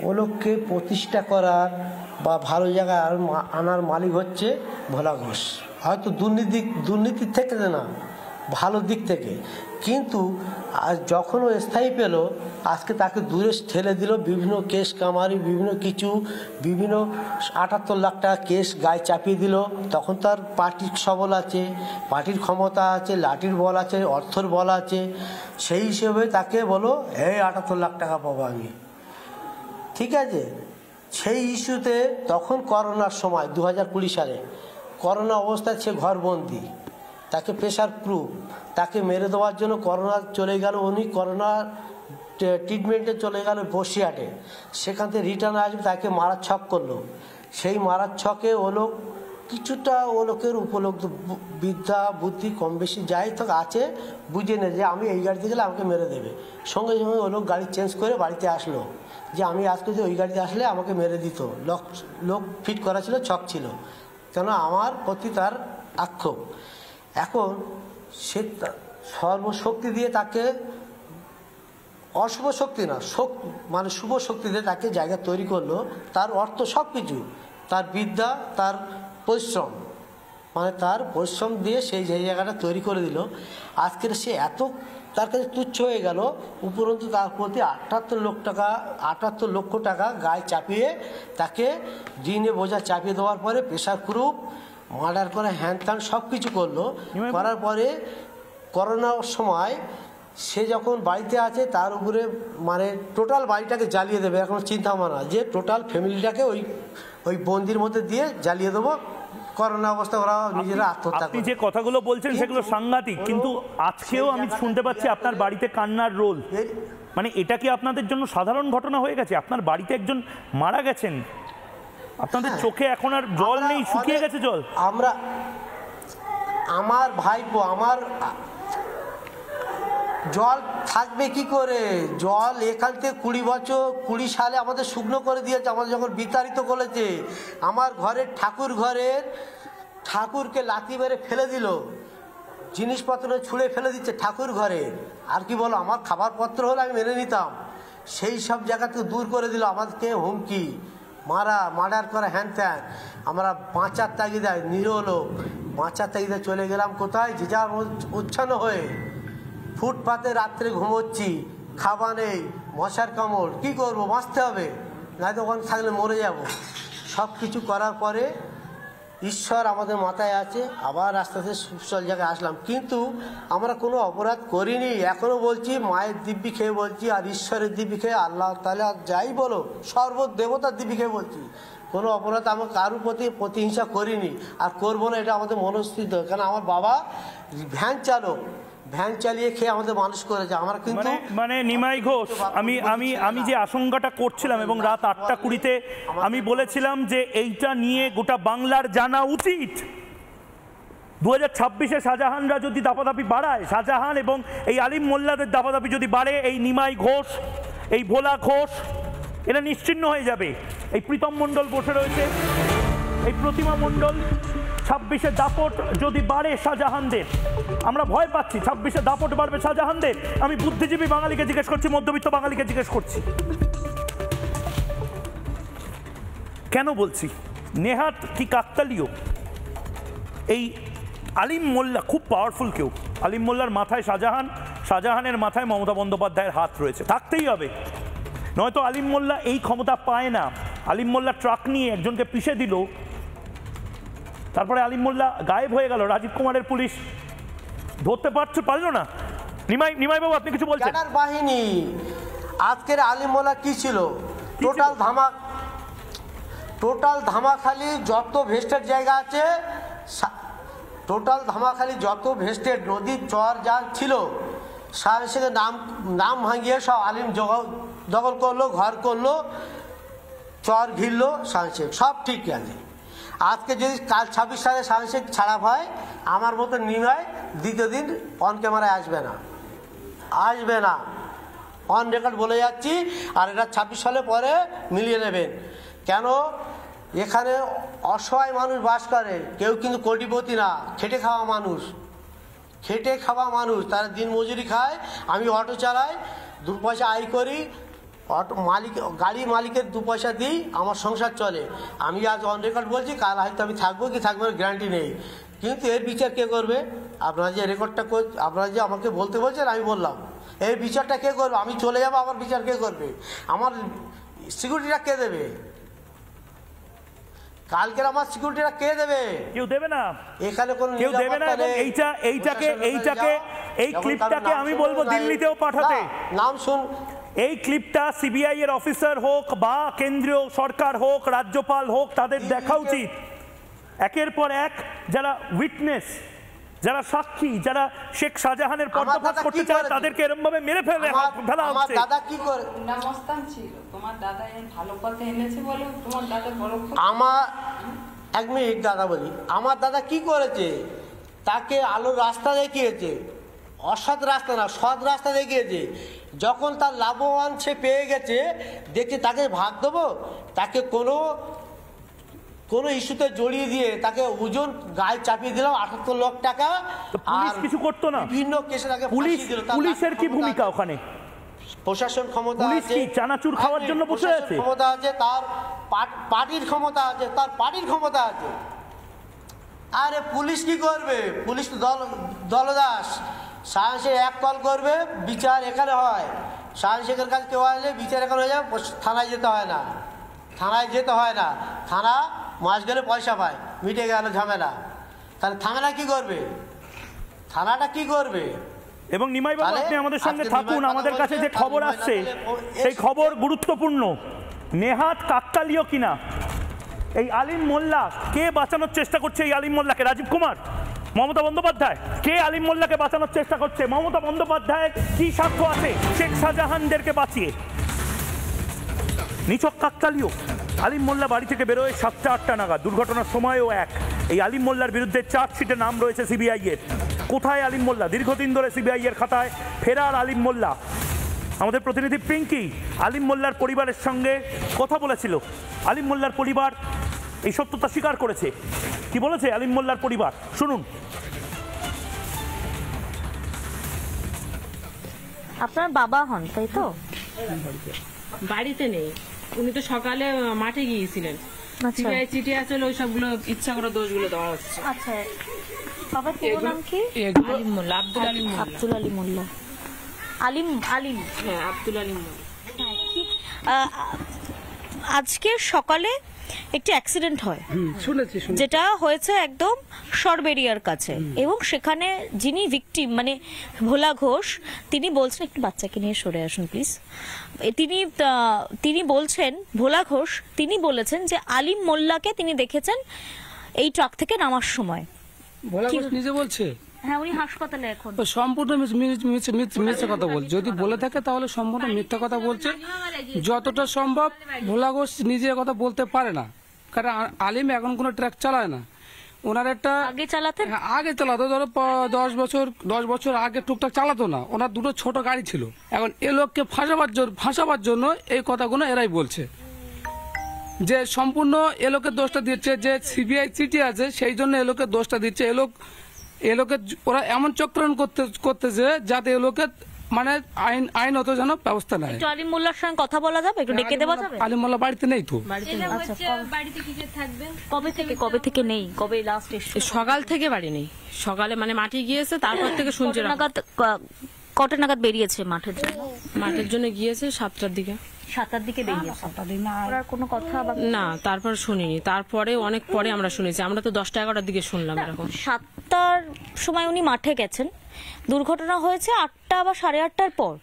ওলোককে প্রতিষ্ঠা করার বা ভালো জায়গায় আনার মালিক হচ্ছে ভোলা ঘোষ। হয়তো দুর্নীতির থেকে না, ভালো দিক থেকে, কিন্তু আজ যখন ও স্থায়ী পেল আজকে তাকে দূরে ঠেলে দিল। বিভিন্ন কেস কামারি, বিভিন্ন 78 লাখ টাকা কেস গায়ে চাপিয়ে দিল। তখন তার পার্টির সবল আছে, পার্টির ক্ষমতা আছে, লাঠির বল আছে, অর্থর বল আছে, সেই হিসেবে তাকে বলো 78 লাখ টাকা পাবো আমি, ঠিক আছে। সেই ইস্যুতে তখন করোনার সময় 2020 সালে করোনা অবস্থায় সে ঘরবন্দি, তাকে প্রেশার প্রুফ, তাকে মেরে দেওয়ার জন্য করোনা চলে গেল, উনি করোনা ট্রিটমেন্টে চলে গেল বসিরহাটে, সেখান থেকে রিটার্ন আসবে, তাকে মারার ছক করলো। সেই মারার ছকে ও লোক কিছুটা ও লোকের উপলব্ধ বিদ্যা বুদ্ধি কম বেশি যাই থাক আছে, বুঝে নে যে আমি এই গাড়িতে গেলে আমাকে মেরে দেবে। সঙ্গে সঙ্গে ও লোক গাড়ি চেঞ্জ করে বাড়িতে আসলো, যে আমি আজকে যে ওই গাড়িতে আসলে আমাকে মেরে দিত। লোক ফিট করা ছিল, ছক ছিল, কেন আমার প্রতি তার আক্ষেপ। এখন সে সর্বশক্তি দিয়ে তাকে, অশুভ শক্তি না, মানে শুভ শক্তি দিয়ে তাকে জায়গা তৈরি করলো। তার অর্থ সব কিছু, তার বিদ্যা, তার পরিশ্রম, মানে তার পরিশ্রম দিয়ে সেই জায়গাটা তৈরি করে দিল। আজকের সে এত তার কাছে তুচ্ছ হয়ে গেল, উপরন্তু তার প্রতি 78 লক্ষ টাকা গায়ে চাপিয়ে তাকে ঋণে বোঝা চাপিয়ে দেওয়ার পরে প্রেশার কুরুপ মার্ডার করে হ্যান ত্যান সব কিছু করলো। করার পরে করোনার সময় সে যখন বাড়িতে আছে তার উপরে মানে টোটাল বাড়িটাকে জ্বালিয়ে দেবে, এখন চিন্তা ভাবনা যে টোটাল ফ্যামিলিটাকে ওই বন্দির মধ্যে দিয়ে জ্বালিয়ে দেবো। করোনা অবস্থা ওরা নিজেরা আত্মহত্যা। আপনি যে কথাগুলো বলছেন সেগুলো সাংঘাতিক, কিন্তু আজকেও আমি শুনতে পাচ্ছি আপনার বাড়িতে কান্নার রোল। মানে এটা কি আপনাদের জন্য সাধারণ ঘটনা হয়ে গেছে? আপনার বাড়িতে একজন মারা গেছেন, আপনাদের চোখে এখন আর জল নেই, শুকিয়ে গেছে জল। আমার ভাইপো, আমার জল থাকবে কি করে? জল এখান থেকে 20 সালে আমাদের শুকনো করে দিয়েছে, আমাদের যখন বিতাড়িত করেছে। আমার ঘরের ঠাকুরকে লাথি মেরে ফেলে দিল, জিনিসপত্র ছুঁড়ে ফেলে দিচ্ছে ঠাকুর ঘরে। আর কি বলো, আমার খাবারপত্র হলে আমি মেনে নিতাম, সেই সব জায়গা থেকে দূর করে দিল। আমাদেরকে হুমকি, মার্ডার করা, হ্যান ত্যান। আমরা বাঁচার তাগিদায়, নিরীহ লোক বাঁচার তাগিদায় চলে গেলাম কোথায়? যে যার উচ্ছন্ন হয়ে ফুটপাতে রাত্রে ঘুমোচ্ছি, খাবার নেই, মশার কামড়, কি করবো? বাঁচতে হবে, নয়তো ওখানে থাকলে মরে যাব। সব কিছু করার পরে ঈশ্বর আমাদের মাথায় আছে, আবার আস্তে আস্তে সুস্থল জায়গায় আসলাম। কিন্তু আমরা কোনো অপরাধ করিনি, এখনও বলছি, মায়ের দিব্যি খেয়ে বলছি, আর ঈশ্বরের দিব্যি খেয়ে, আল্লাহ তাআলা যাই বলো, সর্বদেবতার দিব্যি খেয়ে বলছি, কোনো অপরাধ আমরা কারোর প্রতি প্রতিহিংসা করিনি, আর করবো না, এটা আমাদের মনস্থিত। কারণ আমার বাবা ভ্যান চালিয়ে খেয়ে আমাদের মানুষ করেছে। আমরা কিন্তু মানে নিমাই ঘোষ, আমি যে আশঙ্কাটা করছিলাম, এবং রাত 8:20-তে আমি বলেছিলাম যে এইটা নিয়ে গোটা বাংলার জানা উচিত। 2026-এ শাহজাহানরা যদি দাপাদাপি বাড়ায়, শাহজাহান এবং এই আলিম মোল্লাদের দাপাদাপি যদি বাড়ে, এই নিমাই ঘোষ, এই ভোলা ঘোষ, এরা নিশ্চিহ্ন হয়ে যাবে। এই প্রীতম মণ্ডল বসে রয়েছে, এই প্রতিমা মণ্ডল। 26-এ দাপট যদি বাড়ে শাহজাহানদের, আমরা ভয় পাচ্ছি 26-এ দাপট বাড়বে শাহজাহানদের। আমি বুদ্ধিজীবী বাঙালিকে জিজ্ঞেস করছি, মধ্যবিত্ত বাঙালিকে জিজ্ঞেস করছি, কেন বলছি? নেহাত কি কাকতালীয়? এই আলিম মোল্লা খুব পাওয়ারফুল কেউ। আলিম মোল্লার মাথায় শাহজাহান, শাহজাহানের মাথায় মমতা বন্দ্যোপাধ্যায়ের হাত রয়েছে, থাকতেই হবে, নয়তো আলিম মোল্লা এই ক্ষমতা পায় না। আলিম মোল্লা ট্রাক নিয়ে একজনকে পিষে দিল, তারপরে আলিম মোল্লা গায়েব হয়ে গেল, রাজীব কুমারের পুলিশ ধরতে পারলো না। নিমাই বাবু, আপনি কিছু বলছেন? বাহিনী আজকের আলিম মোল্লা কি ছিল? টোটাল ধামাখালি যত ভেস্টের জায়গা আছে, টোটাল ধামাখালি যত ভেস্টের নদীর চর যা ছিল, সাহেবের নাম ভাঙিয়ে সব আলিম দখল করলো, ঘর করলো, চর ঘিরলো, সাহেব সব ঠিক আছে। আজকে যদি কাল 26 সালে সাহেব ছাড়া হয়, আমার মতো নিমাই দ্বিতীয় দিন অন ক্যামেরায় আসবে না, অন রেকর্ড বলে যাচ্ছি। আর এটা 26 সালে পরে মিলিয়ে নেবেন। কেন? এখানে অসহায় মানুষ বাস করে, কেউ কিন্তু কোটিপতি না, খেটে খাওয়া মানুষ, তারা দিন মজুরি খায়। আমি অটো চালাই, 2 পয়সা আয় করি, গাড়ি মালিকের 2 পয়সা দিই, আমার সংসার চলে। আমি আজ অন রেকর্ড বলছি, কাল হয়তো আমি থাকবো কি থাকবো না গ্যারান্টি নেই। কিন্তু এর বিচার কে করবে? আপনারা যে রেকর্ডটা আপনারা যে আমাকে বলতে বলছেন, আমি বললাম, এর বিচারটা কে করবে? আমি চলে যাবো, আমার বিচার কে করবে? আমার সিকিউরিটিটা কে দেবে? কালকের আমার সিকিউরিটিটা কে দেবে? কেউ দেবে না, এখানে কোনো কেউ দেবে না। এবং এই ক্লিপটাকে আমি বলবো দিল্লিতেও পাঠাতে। নাম শুন, এই ক্লিপটা সিবিআই এর অফিসার হোক বা কেন্দ্রীয় সরকার হোক, রাজ্যপাল হোক, তাদের দেখা উচিত। একের পর এক যারা উইটনেস, যারা সাক্ষী, যারা শেখ শাহজাহানের পর্দাফাশ করতে চায় তাদেরকে এরকম ভাবে মেরে ফেলা হচ্ছে। দাদা কি করে নামস্থান ছিল, তোমার দাদা ভালো কথা এনেছে বলে তোমার দাদা বড়। আমার এক মিনিট দাদা বলি, আমার দাদা কি করেছে? তাকে আলোর রাস্তা দেখিয়েছে, অসৎ রাস্তা না সৎ রাস্তা দেখিয়েছে। যখন তার লাভবান সে পেয়ে গেছে, দেখছে তাকে ভাগ দেবো, তাকে কোনো ইস্যুতে জড়িয়ে দিয়ে তাকে ওজন গায়ে চাপিয়ে দিলাম 78 লাখ টাকা। পুলিশ কিছু করতো না, বিভিন্ন কেসে তাকে পুলিশের কি ভূমিকা ওখানে? প্রশাসন ক্ষমতা আছে, চানাচুর খাওয়ার জন্য বসে আছে, ক্ষমতা আছে, তার পার্টির ক্ষমতা আছে, তার পার্টির ক্ষমতা আছে। আরে পুলিশ কি করবে? পুলিশ তো দলদাস। সায়েন্সে এক কল করবে, বিচার এখানে হয়। সায়েন্সের কাছে কেউ আসলে বিচার এখানে হয়ে যায়, থানায় যেতে হয় না, থানায় যেতে হয় না। থানা মাস গেলে পয়সা পায়, মিটে গেল ঝামেলা। তাহলে থানা কি করবে? থানাটা কি করবে? এবং নিমাই বাবু আপনি আমাদের সঙ্গে থাকুন, আমাদের কাছে যে খবর আসছে সেই খবর গুরুত্বপূর্ণ। নেহাত কাকতালীয় কিনা এই আলিম মোল্লা, কে বাঁচানোর চেষ্টা করছে এই আলিম মোল্লাকে? রাজীব কুমার, মমতা বন্দ্যোপাধ্যায়, কে আলিম মোল্লাকে বাঁচানোর চেষ্টা করছে? মমতা বন্দ্যোপাধ্যায়ের কি সাক্ষ্য আছে শেখ শাহজাহানদেরকে বাঁচিয়ে? নিছক কাকতালীয়। আলিম মোল্লা বাড়ি থেকে বেরোয় 7টা-8টা নাগাদ, দুর্ঘটনার সময়ও এক। এই আলিম মোল্লার বিরুদ্ধে চার্জশিটে নাম রয়েছে সিবিআই এর। কোথায় আলিম মোল্লা? দীর্ঘদিন ধরে সিবিআই এর খাতায় ফেরার আলিম মোল্লা। আমাদের প্রতিনিধি পিঙ্কি আলিম মোল্লার পরিবারের সঙ্গে কথা বলেছিল। আলিম মোল্লার পরিবার এই সত্যতা স্বীকার করেছে। কি বলেছে আলিম মোল্লার পরিবার শুনুন। আপনার বাবা হন তাই তো? বাড়িতে নেই, উনি তো সকালে মাঠে গিয়েছিলেন। সিবিআই চিঠি আছে, ওই সবগুলো ইচ্ছা করে দোষগুলো দেওয়া হচ্ছে। আচ্ছা, বাবার পুরো নাম কি? আলিম মোল্লা, আব্দুল আলিম মোল্লা। আব্দুল আলী মোল্লা। আলিম হ্যাঁ, আব্দুল আলিম মোল্লা। আজকে সকালে একটি অ্যাক্সিডেন্ট হয়, যেটা হয়েছে একদম সরবেরিয়ার কাছে, এবং সেখানে যিনি ভিকটিম মানে ভোলা ঘোষ, তিনি বলছেন, একটু বাচ্চাকে নিয়ে সরে আসুন প্লিজ। তিনি বলছেন, ভোলা ঘোষ তিনি বলেছেন যে আলিম মোল্লাকে তিনি দেখেছেন এই ট্রাক থেকে নামার সময়। ভোলা ঘোষ নিজে বলছে? হ্যাঁ, উনি হাসপাতালে এখন। সম্পূর্ণ মিথ্যা কথা বলছে। যদি বলে থাকে তাহলে সম্পূর্ণ মিথ্যা কথা বলছে। যতটা সম্ভব ভোলা ঘোষ নিজে কথা বলতে পারে না, কারণ আলিম এখন কোনো ট্রাক চালায় না। ওনার একটা আগে চালাতো, ধরো 10 বছর আগে টুকটাক চালাতো না। ওনার দুটো ছোট গাড়ি ছিল। এখন এ লোককে ফাঁসাবার জন্য এই কথাগুলো এরাই বলছে, যে সম্পূর্ণ এ লোকের দোষটা দিচ্ছে, যে সিবিআই চিঠি আছে সেই জন্য এ লোকের দোষটা দিচ্ছে। এ লোকের ওরা এমন চক্রান্ত করতেছে যাতে এ লোকের মানে আইনত যেন ব্যবস্থা নেয়। আলিম মোল্লার সঙ্গে কথা বলা যাবে? একটু ডেকে দেওয়া যাবে? আলিম মোল্লা বাড়িতে নেই তো। বাড়িতে কি থাকবেন? কবে থেকে নেই? কবে লাস্ট এসেছে? সকাল থেকে বাড়ি নেই, সকালে মানে মাঠে গিয়েছে, তারপর থেকে শুনছি। কটা নাগাদ বেরিয়েছে মাঠের জন্য? মাঠের জন্য গিয়েছে 7টার দিকে। 7টার দিকে বেরিয়েছে। কোনো কথা না, তারপর শুনিনি। তারপরে অনেক পরে আমরা শুনেছি। আমরা তো 10টা-11টার দিকে শুনলাম এরকম। 7টার সময় উনি মাঠে গেছেন, দুর্ঘটনা হয়েছে 8টা বা 8:30টার পর।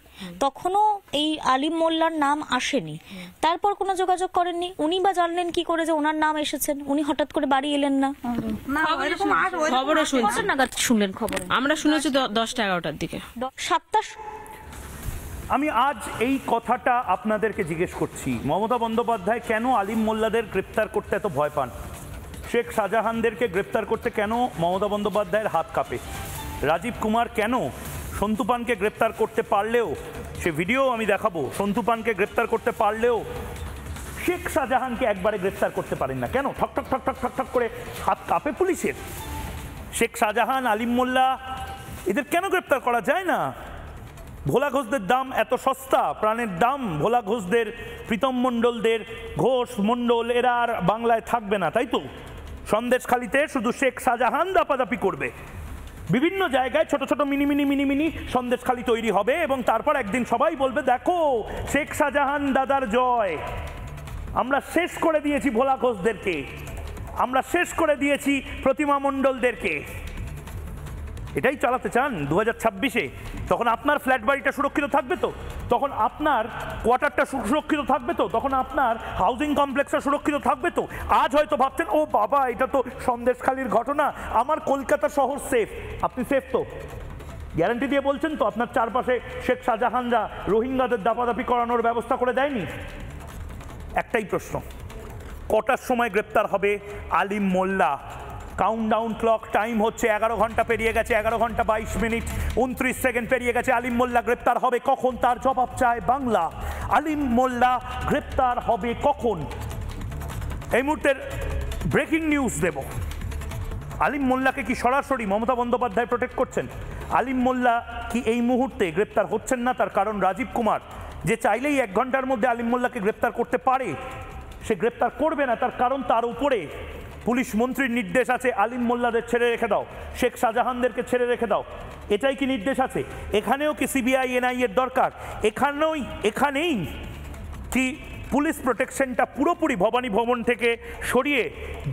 তখনও এই আলিম মোল্লার নাম আসেনি। তারপর কোনো যোগাযোগ করেননি। উনি বা জানলেন কি করে যে ওনার নাম এসেছেন? উনি হঠাৎ করে বাড়ি এলেন না। খবরে শুনছি। নাগাদ শুনলেন খবর? আমরা শুনেছি 10টা-11টার দিকে। 7টা। আমি আজ এই কথাটা আপনাদেরকে জিজ্ঞেস করছি, মমতা বন্দ্যোপাধ্যায় কেন আলিম মোল্লাদের গ্রেপ্তার করতে এত ভয় পান? শেখ শাহজাহানদেরকে গ্রেপ্তার করতে কেন মমতা বন্দ্যোপাধ্যায়ের হাত কাঁপে? রাজীব কুমার কেন সন্তু পানকে গ্রেপ্তার করতে পারলেও, সে ভিডিও আমি দেখাবো, সন্তু পানকে গ্রেপ্তার করতে পারলেও শেখ শাহজাহানকে একবারে গ্রেপ্তার করতে পারেন না কেন? ঠক ঠক ঠক ঠক ঠক ঠক করে হাত কাঁপে পুলিশের। শেখ শাহজাহান, আলিম মোল্লা, এদের কেন গ্রেপ্তার করা যায় না? ভোলা ঘোষদের দাম এত সস্তা, প্রাণের দাম ভোলা ঘোষদের, প্রীতম মণ্ডলদের, ঘোষ মণ্ডল, এরা আর বাংলায় থাকবে না, তাই তো? সন্দেশখালিতে শুধু শেখ শাহজাহান দাপাদাপি করবে, বিভিন্ন জায়গায় ছোট ছোট mini mini mini mini Sandeshkhali তৈরি হবে, এবং তারপর একদিন সবাই বলবে, দেখো শেখ শাহজাহান দাদার জয়, আমরা শেষ করে দিয়েছি ভোলা ঘোষদেরকে, আমরা শেষ করে দিয়েছি প্রতিমা মণ্ডলদেরকে। এটাই চালাতে চান 2026-এ? তখন আপনার ফ্ল্যাট বাড়িটা সুরক্ষিত থাকবে তো, তখন আপনার কোয়ার্টারটা সুরক্ষিত থাকবে তো, তখন আপনার হাউজিং কমপ্লেক্সটা সুরক্ষিত থাকবে তো। আজ হয়তো ভাবছেন ও বাবা এটা তো সন্দেশখালির ঘটনা, আমার কলকাতা শহর সেফ। আপনি সেফ তো? গ্যারান্টি দিয়ে বলছেন তো আপনার চারপাশে শেখ শাহজাহানরা রোহিঙ্গাদের দাপাদাপি করানোর ব্যবস্থা করে দেয়নি? একটাই প্রশ্ন, কটার সময় গ্রেপ্তার হবে আলিম মোল্লা? কাউন্টডাউন ক্লক টাইম হচ্ছে 11 ঘন্টা পেরিয়ে গেছে, 11 ঘন্টা 22 মিনিট 29 সেকেন্ড পেরিয়ে গেছে। আলিম মোল্লা গ্রেপ্তার হবে কখন, তার জবাব চায় বাংলা। আলিম মোল্লা গ্রেপ্তার হবে কখন? এই মুহূর্তের ব্রেকিং নিউজ দেব। আলিম মোল্লাকে কি সরাসরি মমতা বন্দ্যোপাধ্যায় প্রোটেক্ট করছেন? আলিম মোল্লা কি এই মুহূর্তে গ্রেপ্তার হচ্ছেন না? তার কারণ রাজীব কুমার, যে চাইলেই 1 ঘন্টার মধ্যে আলিম মোল্লাকে গ্রেপ্তার করতে পারে, সে গ্রেপ্তার করবে না। তার কারণ তার উপরে পুলিশ মন্ত্রীর নির্দেশ আছে, আলিম মোল্লাদের ছেড়ে রেখে দাও, শেখ শাহজাহানদেরকে ছেড়ে রেখে দাও। এটাই কি নির্দেশ আছে? এখানেও কি সিবিআই এনআই এর দরকার? এখানেই কি পুলিশ প্রোটেকশনটা পুরোপুরি ভবানী ভবন থেকে সরিয়ে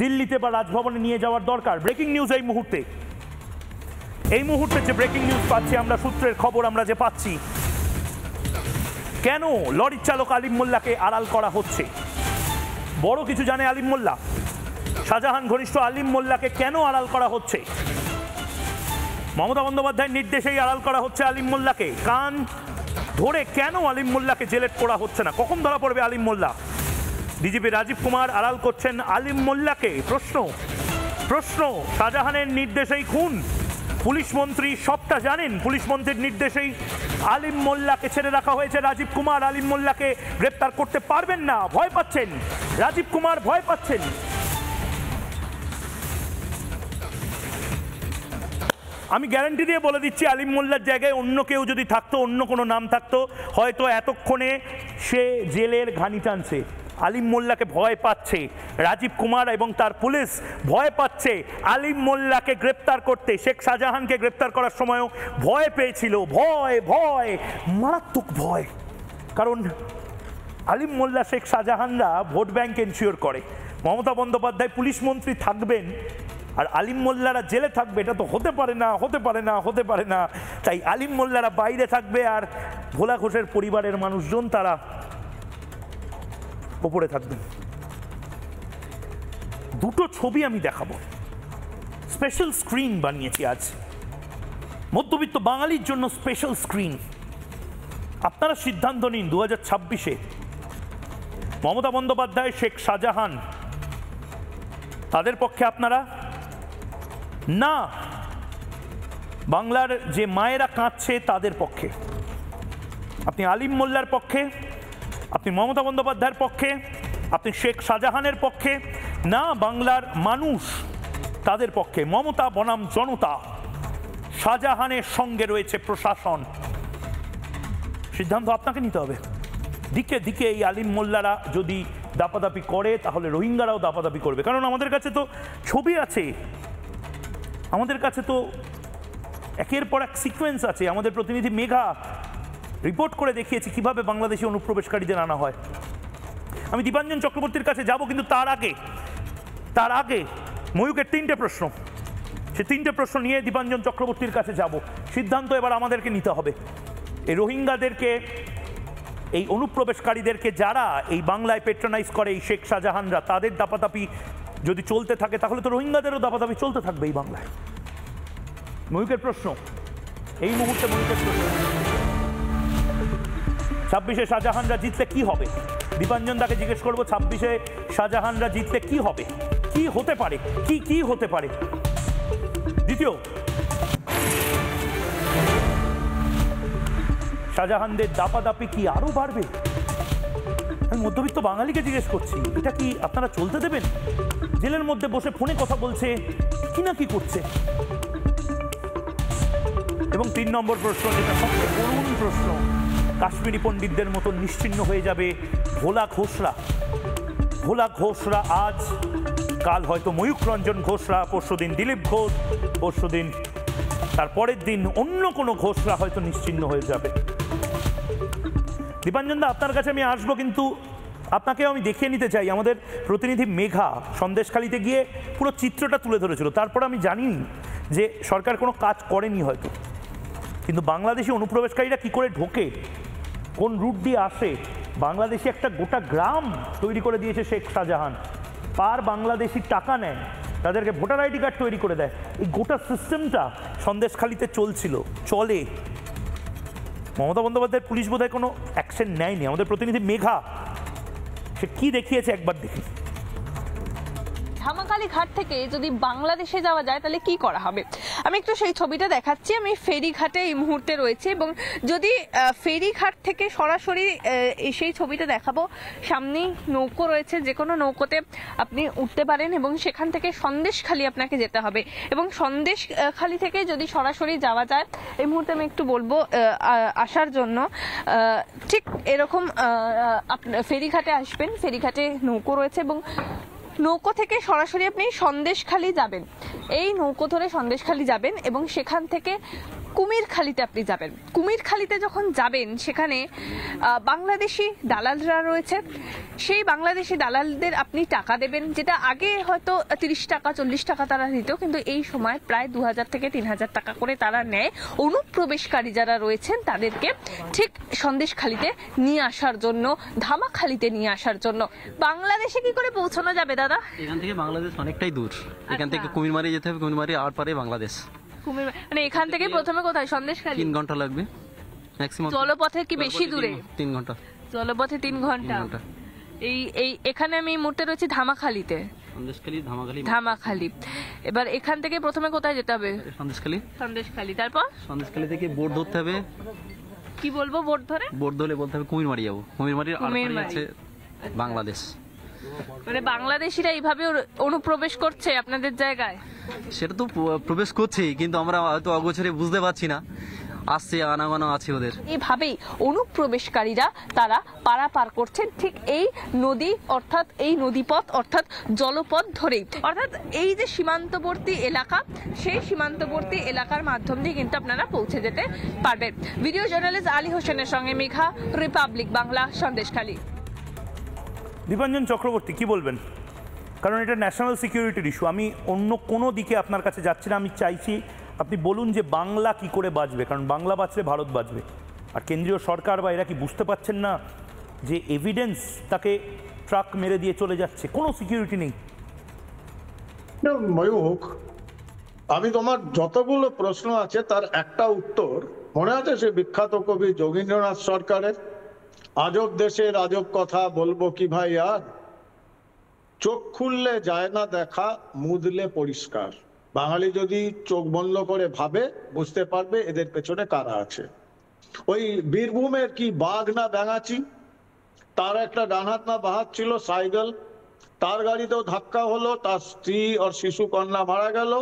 দিল্লিতে বা রাজভবনে নিয়ে যাওয়ার দরকার? ব্রেকিং নিউজ এই মুহূর্তে যে ব্রেকিং নিউজ পাচ্ছি আমরা, সূত্রের খবর আমরা যে পাচ্ছি, কেন লরির চালক আলিম মোল্লাকে আড়াল করা হচ্ছে? বড় কিছু জানে আলিম মোল্লা? শাহজাহান ঘনিষ্ঠ আলিম মোল্লাকে কেন আড়াল করা হচ্ছে? মমতা বন্দ্যোপাধ্যায়ের নির্দেশেই আড়াল করা হচ্ছে আলিম মোল্লাকে। কান ধরে কেন আলিম মোল্লাকে জেলে করা হচ্ছে না? কখন ধরা পড়বে আলিম মোল্লা? ডিজিপি রাজীব কুমার আড়াল করছেন আলিম মোল্লাকে। প্রশ্ন, শাহজাহানের নির্দেশেই খুন? পুলিশ মন্ত্রী সবটা জানেন, পুলিশ মন্ত্রীর নির্দেশেই আলিম মোল্লাকে ছেড়ে রাখা হয়েছে। রাজীব কুমার আলিম মোল্লাকে গ্রেপ্তার করতে পারবেন না, ভয় পাচ্ছেন। রাজীব কুমার ভয় পাচ্ছেন। আমি গ্যারান্টি দিয়ে বলে দিচ্ছি, আলিম মোল্লার জায়গায় অন্য কেউ যদি থাকতো, অন্য কোনো নাম থাকতো, হয়তো এতক্ষণে সে জেলের ঘানি টানছে। আলিম মোল্লাকে ভয় পাচ্ছে রাজীব কুমার এবং তার পুলিশ, ভয় পাচ্ছে আলিম মোল্লাকে গ্রেপ্তার করতে। শেখ শাহজাহানকে গ্রেপ্তার করার সময়ও ভয় পেয়েছিল, ভয় মারাত্মক ভয়। কারণ আলিম মোল্লা, শেখ শাহজাহানরা ভোট ব্যাংক এনশিওর করে। মমতা বন্দ্যোপাধ্যায় পুলিশ মন্ত্রী থাকবেন আর আলিম মোল্লারা জেলে থাকবে, এটা তো হতে পারে না। তাই আলিম মোল্লারা বাইরে থাকবে আর ভোলা ঘোষের পরিবারের মানুষজন তারা ওপরে থাকবেন। দুটো ছবি আমি দেখাবো, স্পেশাল স্ক্রিন বানিয়েছি আজ মধ্যবিত্ত বাঙালির জন্য, স্পেশাল স্ক্রিন। আপনারা সিদ্ধান্ত নিন 2026-এ মমতা বন্দ্যোপাধ্যায়, শেখ শাহজাহান, তাদের পক্ষে আপনারা না বাংলার যে মায়েরা কাঁদছে তাদের পক্ষে? আপনি আলিম মোল্লার পক্ষে, আপনি মমতা বন্দ্যোপাধ্যায়ের পক্ষে, আপনি শেখ শাহজাহানের পক্ষে, না বাংলার মানুষ তাদের পক্ষে? মমতা বনাম জনতা, শাহজাহানের সঙ্গে রয়েছে প্রশাসন। সিদ্ধান্ত আপনাকে নিতে হবে। দিকে দিকে এই আলিম মোল্লারা যদি দাপাদাপি করে, তাহলে রোহিঙ্গারাও দাপাদাপি করবে। কারণ আমাদের কাছে তো ছবি আছে, আমাদের কাছে তো একের পর এক সিকোয়েন্স আছে। আমাদের প্রতিনিধি মেঘা রিপোর্ট করে দেখিয়েছে কিভাবে বাংলাদেশি অনুপ্রবেশকারীদের আনা হয়। আমি দীপাঞ্জন চক্রবর্তীর কাছে যাব, কিন্তু তার আগে ময়ূকের 3টে প্রশ্ন, সে 3টে প্রশ্ন নিয়ে দীপাঞ্জন চক্রবর্তীর কাছে যাব। সিদ্ধান্ত এবার আমাদেরকে নিতে হবে। এই রোহিঙ্গাদেরকে, এই অনুপ্রবেশকারীদেরকে যারা এই বাংলায় পেট্রোনাইজ করে, এই শেখ শাহজাহানরা, তাদের দাপাদাপি যদি চলতে থাকে, তাহলে তো রোহিঙ্গাদেরও দাপাদাপি চলতে থাকবে এই বাংলায়। ময়ূকের প্রশ্ন, এই মুহূর্তে ময়ূকের প্রশ্ন, 26-এ শাহজাহানরা জিতলে কি হবে? দীপাঞ্জন দাকে জিজ্ঞেস করবো, 26-এ শাহজাহানরা জিতলে কি হবে, কি হতে পারে, কি হতে পারে? দ্বিতীয়, শাহজাহানদের দাপাদাপি কি আরো বাড়বে? আমি মধ্যবিত্ত বাঙালিকে জিজ্ঞেস করছি, এটা কি আপনারা চলতে দেবেন? জেলের মধ্যে বসে ফোনে কথা বলছে, কি না কি করছে। এবং 3 নম্বর প্রশ্ন, যেটা সবচেয়ে করুণ প্রশ্ন, কাশ্মীরি পণ্ডিতদের মতন নিশ্চিহ্ন হয়ে যাবে ভোলা ঘোষরা আজ, কাল হয়তো ময়ূক রঞ্জন ঘোষরা, পরশুদিন দিলীপ ঘোষ, পরশুদিন তার পরের দিন অন্য কোনো ঘোষরা হয়তো নিশ্চিহ্ন হয়ে যাবে। দীপাঞ্জন দা, আপনার কাছে আমি আসবো, কিন্তু আপনাকে আমি দেখিয়ে নিতে চাই। আমাদের প্রতিনিধি মেঘা সন্দেশখালিতে গিয়ে পুরো চিত্রটা তুলে ধরেছিল, তারপর আমি জানি যে সরকার কোনো কাজ করেনি হয়তো, কিন্তু বাংলাদেশি অনুপ্রবেশকারীরা কি করে ঢোকে, কোন রুট দিয়ে আসে, বাংলাদেশি একটা গোটা গ্রাম তৈরি করে দিয়েছে শেখ শাহজাহান। পার বাংলাদেশি টাকা নেয়, তাদেরকে ভোটার আইডি কার্ড তৈরি করে দেয়। এই গোটা সিস্টেমটা সন্দেশখালিতে চলে। মমতা বন্দ্যোপাধ্যায়ের পুলিশ বোধহয় কোনো অ্যাকশন নেয়নি। আমাদের প্রতিনিধি মেঘা সে কি দেখিয়েছে একবার দেখি। ধামাখালি ঘাট থেকে যদি বাংলাদেশে যাওয়া যায় তাহলে কি করা হবে, আমি একটু সেই ছবিটা দেখাচ্ছি। আমি ফেরিঘাটে এই মুহূর্তে রয়েছে এবং যদি ফেরিঘাট থেকে সরাসরি সেই ছবিটা দেখাবো, সামনেই নৌকো রয়েছে, যে কোনো নৌকোতে আপনি উঠতে পারেন এবং সেখান থেকে সন্দেশখালি আপনাকে যেতে হবে। এবং সন্দেশখালি থেকে যদি সরাসরি যাওয়া যায়, এই মুহূর্তে আমি একটু বলবো আসার জন্য, ঠিক এরকম ফেরিঘাটে আসবেন, ফেরিঘাটে নৌকো রয়েছে এবং নৌকো থেকে সরাসরি আপনি সন্দেশখালি যাবেন। এই নৌকো ধরে সন্দেশখালি যাবেন এবং সেখান থেকে কুমিরখালিতে আপনি যাবেন। কুমিরখালিতে যখন যাবেন সেখানে বাংলাদেশি দালালরা রয়েছে, সেই বাংলাদেশি দালালদের আপনি টাকা দেবেন, যেটা আগে হয়তো 30 টাকা 40 টাকা তারা নিত, কিন্তু এই সময় প্রায় 2000 থেকে 3000 টাকা করে তারা নেয় অনুপ্রবেশকারী যারা রয়েছেন তাদেরকে ঠিক সন্দেশখালিতে নিয়ে আসার জন্য, ধামাখালিতে নিয়ে আসার জন্য। বাংলাদেশে কি করে পৌঁছানো যাবে দাদা? এখান থেকে বাংলাদেশ অনেকটাই দূর, এখান থেকে কুমিরমারি যেতে হবে, কুমিরমারি আর পারে বাংলাদেশ। মানে এখান থেকে প্রথমে কোথায়? সন্দেশখালি 3 ঘন্টা লাগবে ম্যাক্সিমাম। জলপথে কি বেশি দূরে? 3 ঘন্টা জলপথে 3 ঘন্টা। এই এখানে আমি এই মুহূর্তে রয়েছি ধামাখালিতে, ধামাখালি। এবার এখান থেকে প্রথমে কোথায় যেতে হবে? সন্দেশখালি। তারপর সন্দেশখালি থেকে বোট ধরতে হবে। কি বলবো? বোট ধরে বলতে হবে কুমিরমারি যাবো। কুমিরমারির আর পারে আছে বাংলাদেশ। মানে বাংলাদেশিরা এইভাবে অনুপ্রবেশ করছে আপনাদের জায়গায়? সেটা তো প্রবেশ করছে, কিন্তু আমরা হয়তো অগোচরে বুঝতে পারছি না, আসছে আনাগোনা আছে ওদের। এইভাবেই অনুপ্রবেশকারীরা তারা পারাপার করছেন ঠিক এই নদী, অর্থাৎ এই নদীপথ অর্থাৎ জলপথ ধরেই। অর্থাৎ এই যে সীমান্তবর্তী এলাকা, সেই সীমান্তবর্তী এলাকার মাধ্যম দিয়ে কিন্তু আপনারা পৌঁছে যেতে পারবেন। ভিডিও জার্নালিস্ট আলী হোসেনের সঙ্গে মেঘা, রিপাবলিক বাংলা, সন্দেশখালী। দীপাঞ্জন চক্রবর্তী কি বলবেন? কারণ এটা ন্যাশনাল সিকিউরিটির ইস্যু। আমি অন্য কোনো দিকে আপনার কাছে যাচ্ছি না, আমি চাইছি আপনি বলুন যে বাংলা কি করে বাঁচবে, কারণ বাংলা বাঁচলে ভারত বাঁচবে। আর কেন্দ্রীয় সরকার বা এরা কি বুঝতে পারছেন না যে এভিডেন্স তাকে ট্রাক মেরে দিয়ে চলে যাচ্ছে, কোনো সিকিউরিটি নেই? ময়ূখ, আমি তোমার যতগুলো প্রশ্ন আছে তার একটা উত্তর মনে আছে সে বিখ্যাত কবি যোগীন্দ্রনাথ সরকারের, আজব দেশের আজব কথা বলবো কি ভাই আর, চোখ খুললে যায় না দেখা, মুদলে পরিষ্কার। বাঙালি যদি চোখ বন্ধ করে ভাবে বুঝতে পারবে এদের পেছনে কারা আছে। ওই বীরভূমের কি বাঘ না ব্যাঙাচি, তার একটা ডানহাত না বাহাত ছিল সাইকেল, তার গাড়িতেও ধাক্কা হলো, তার স্ত্রী আর শিশু কন্যা মারা গেল,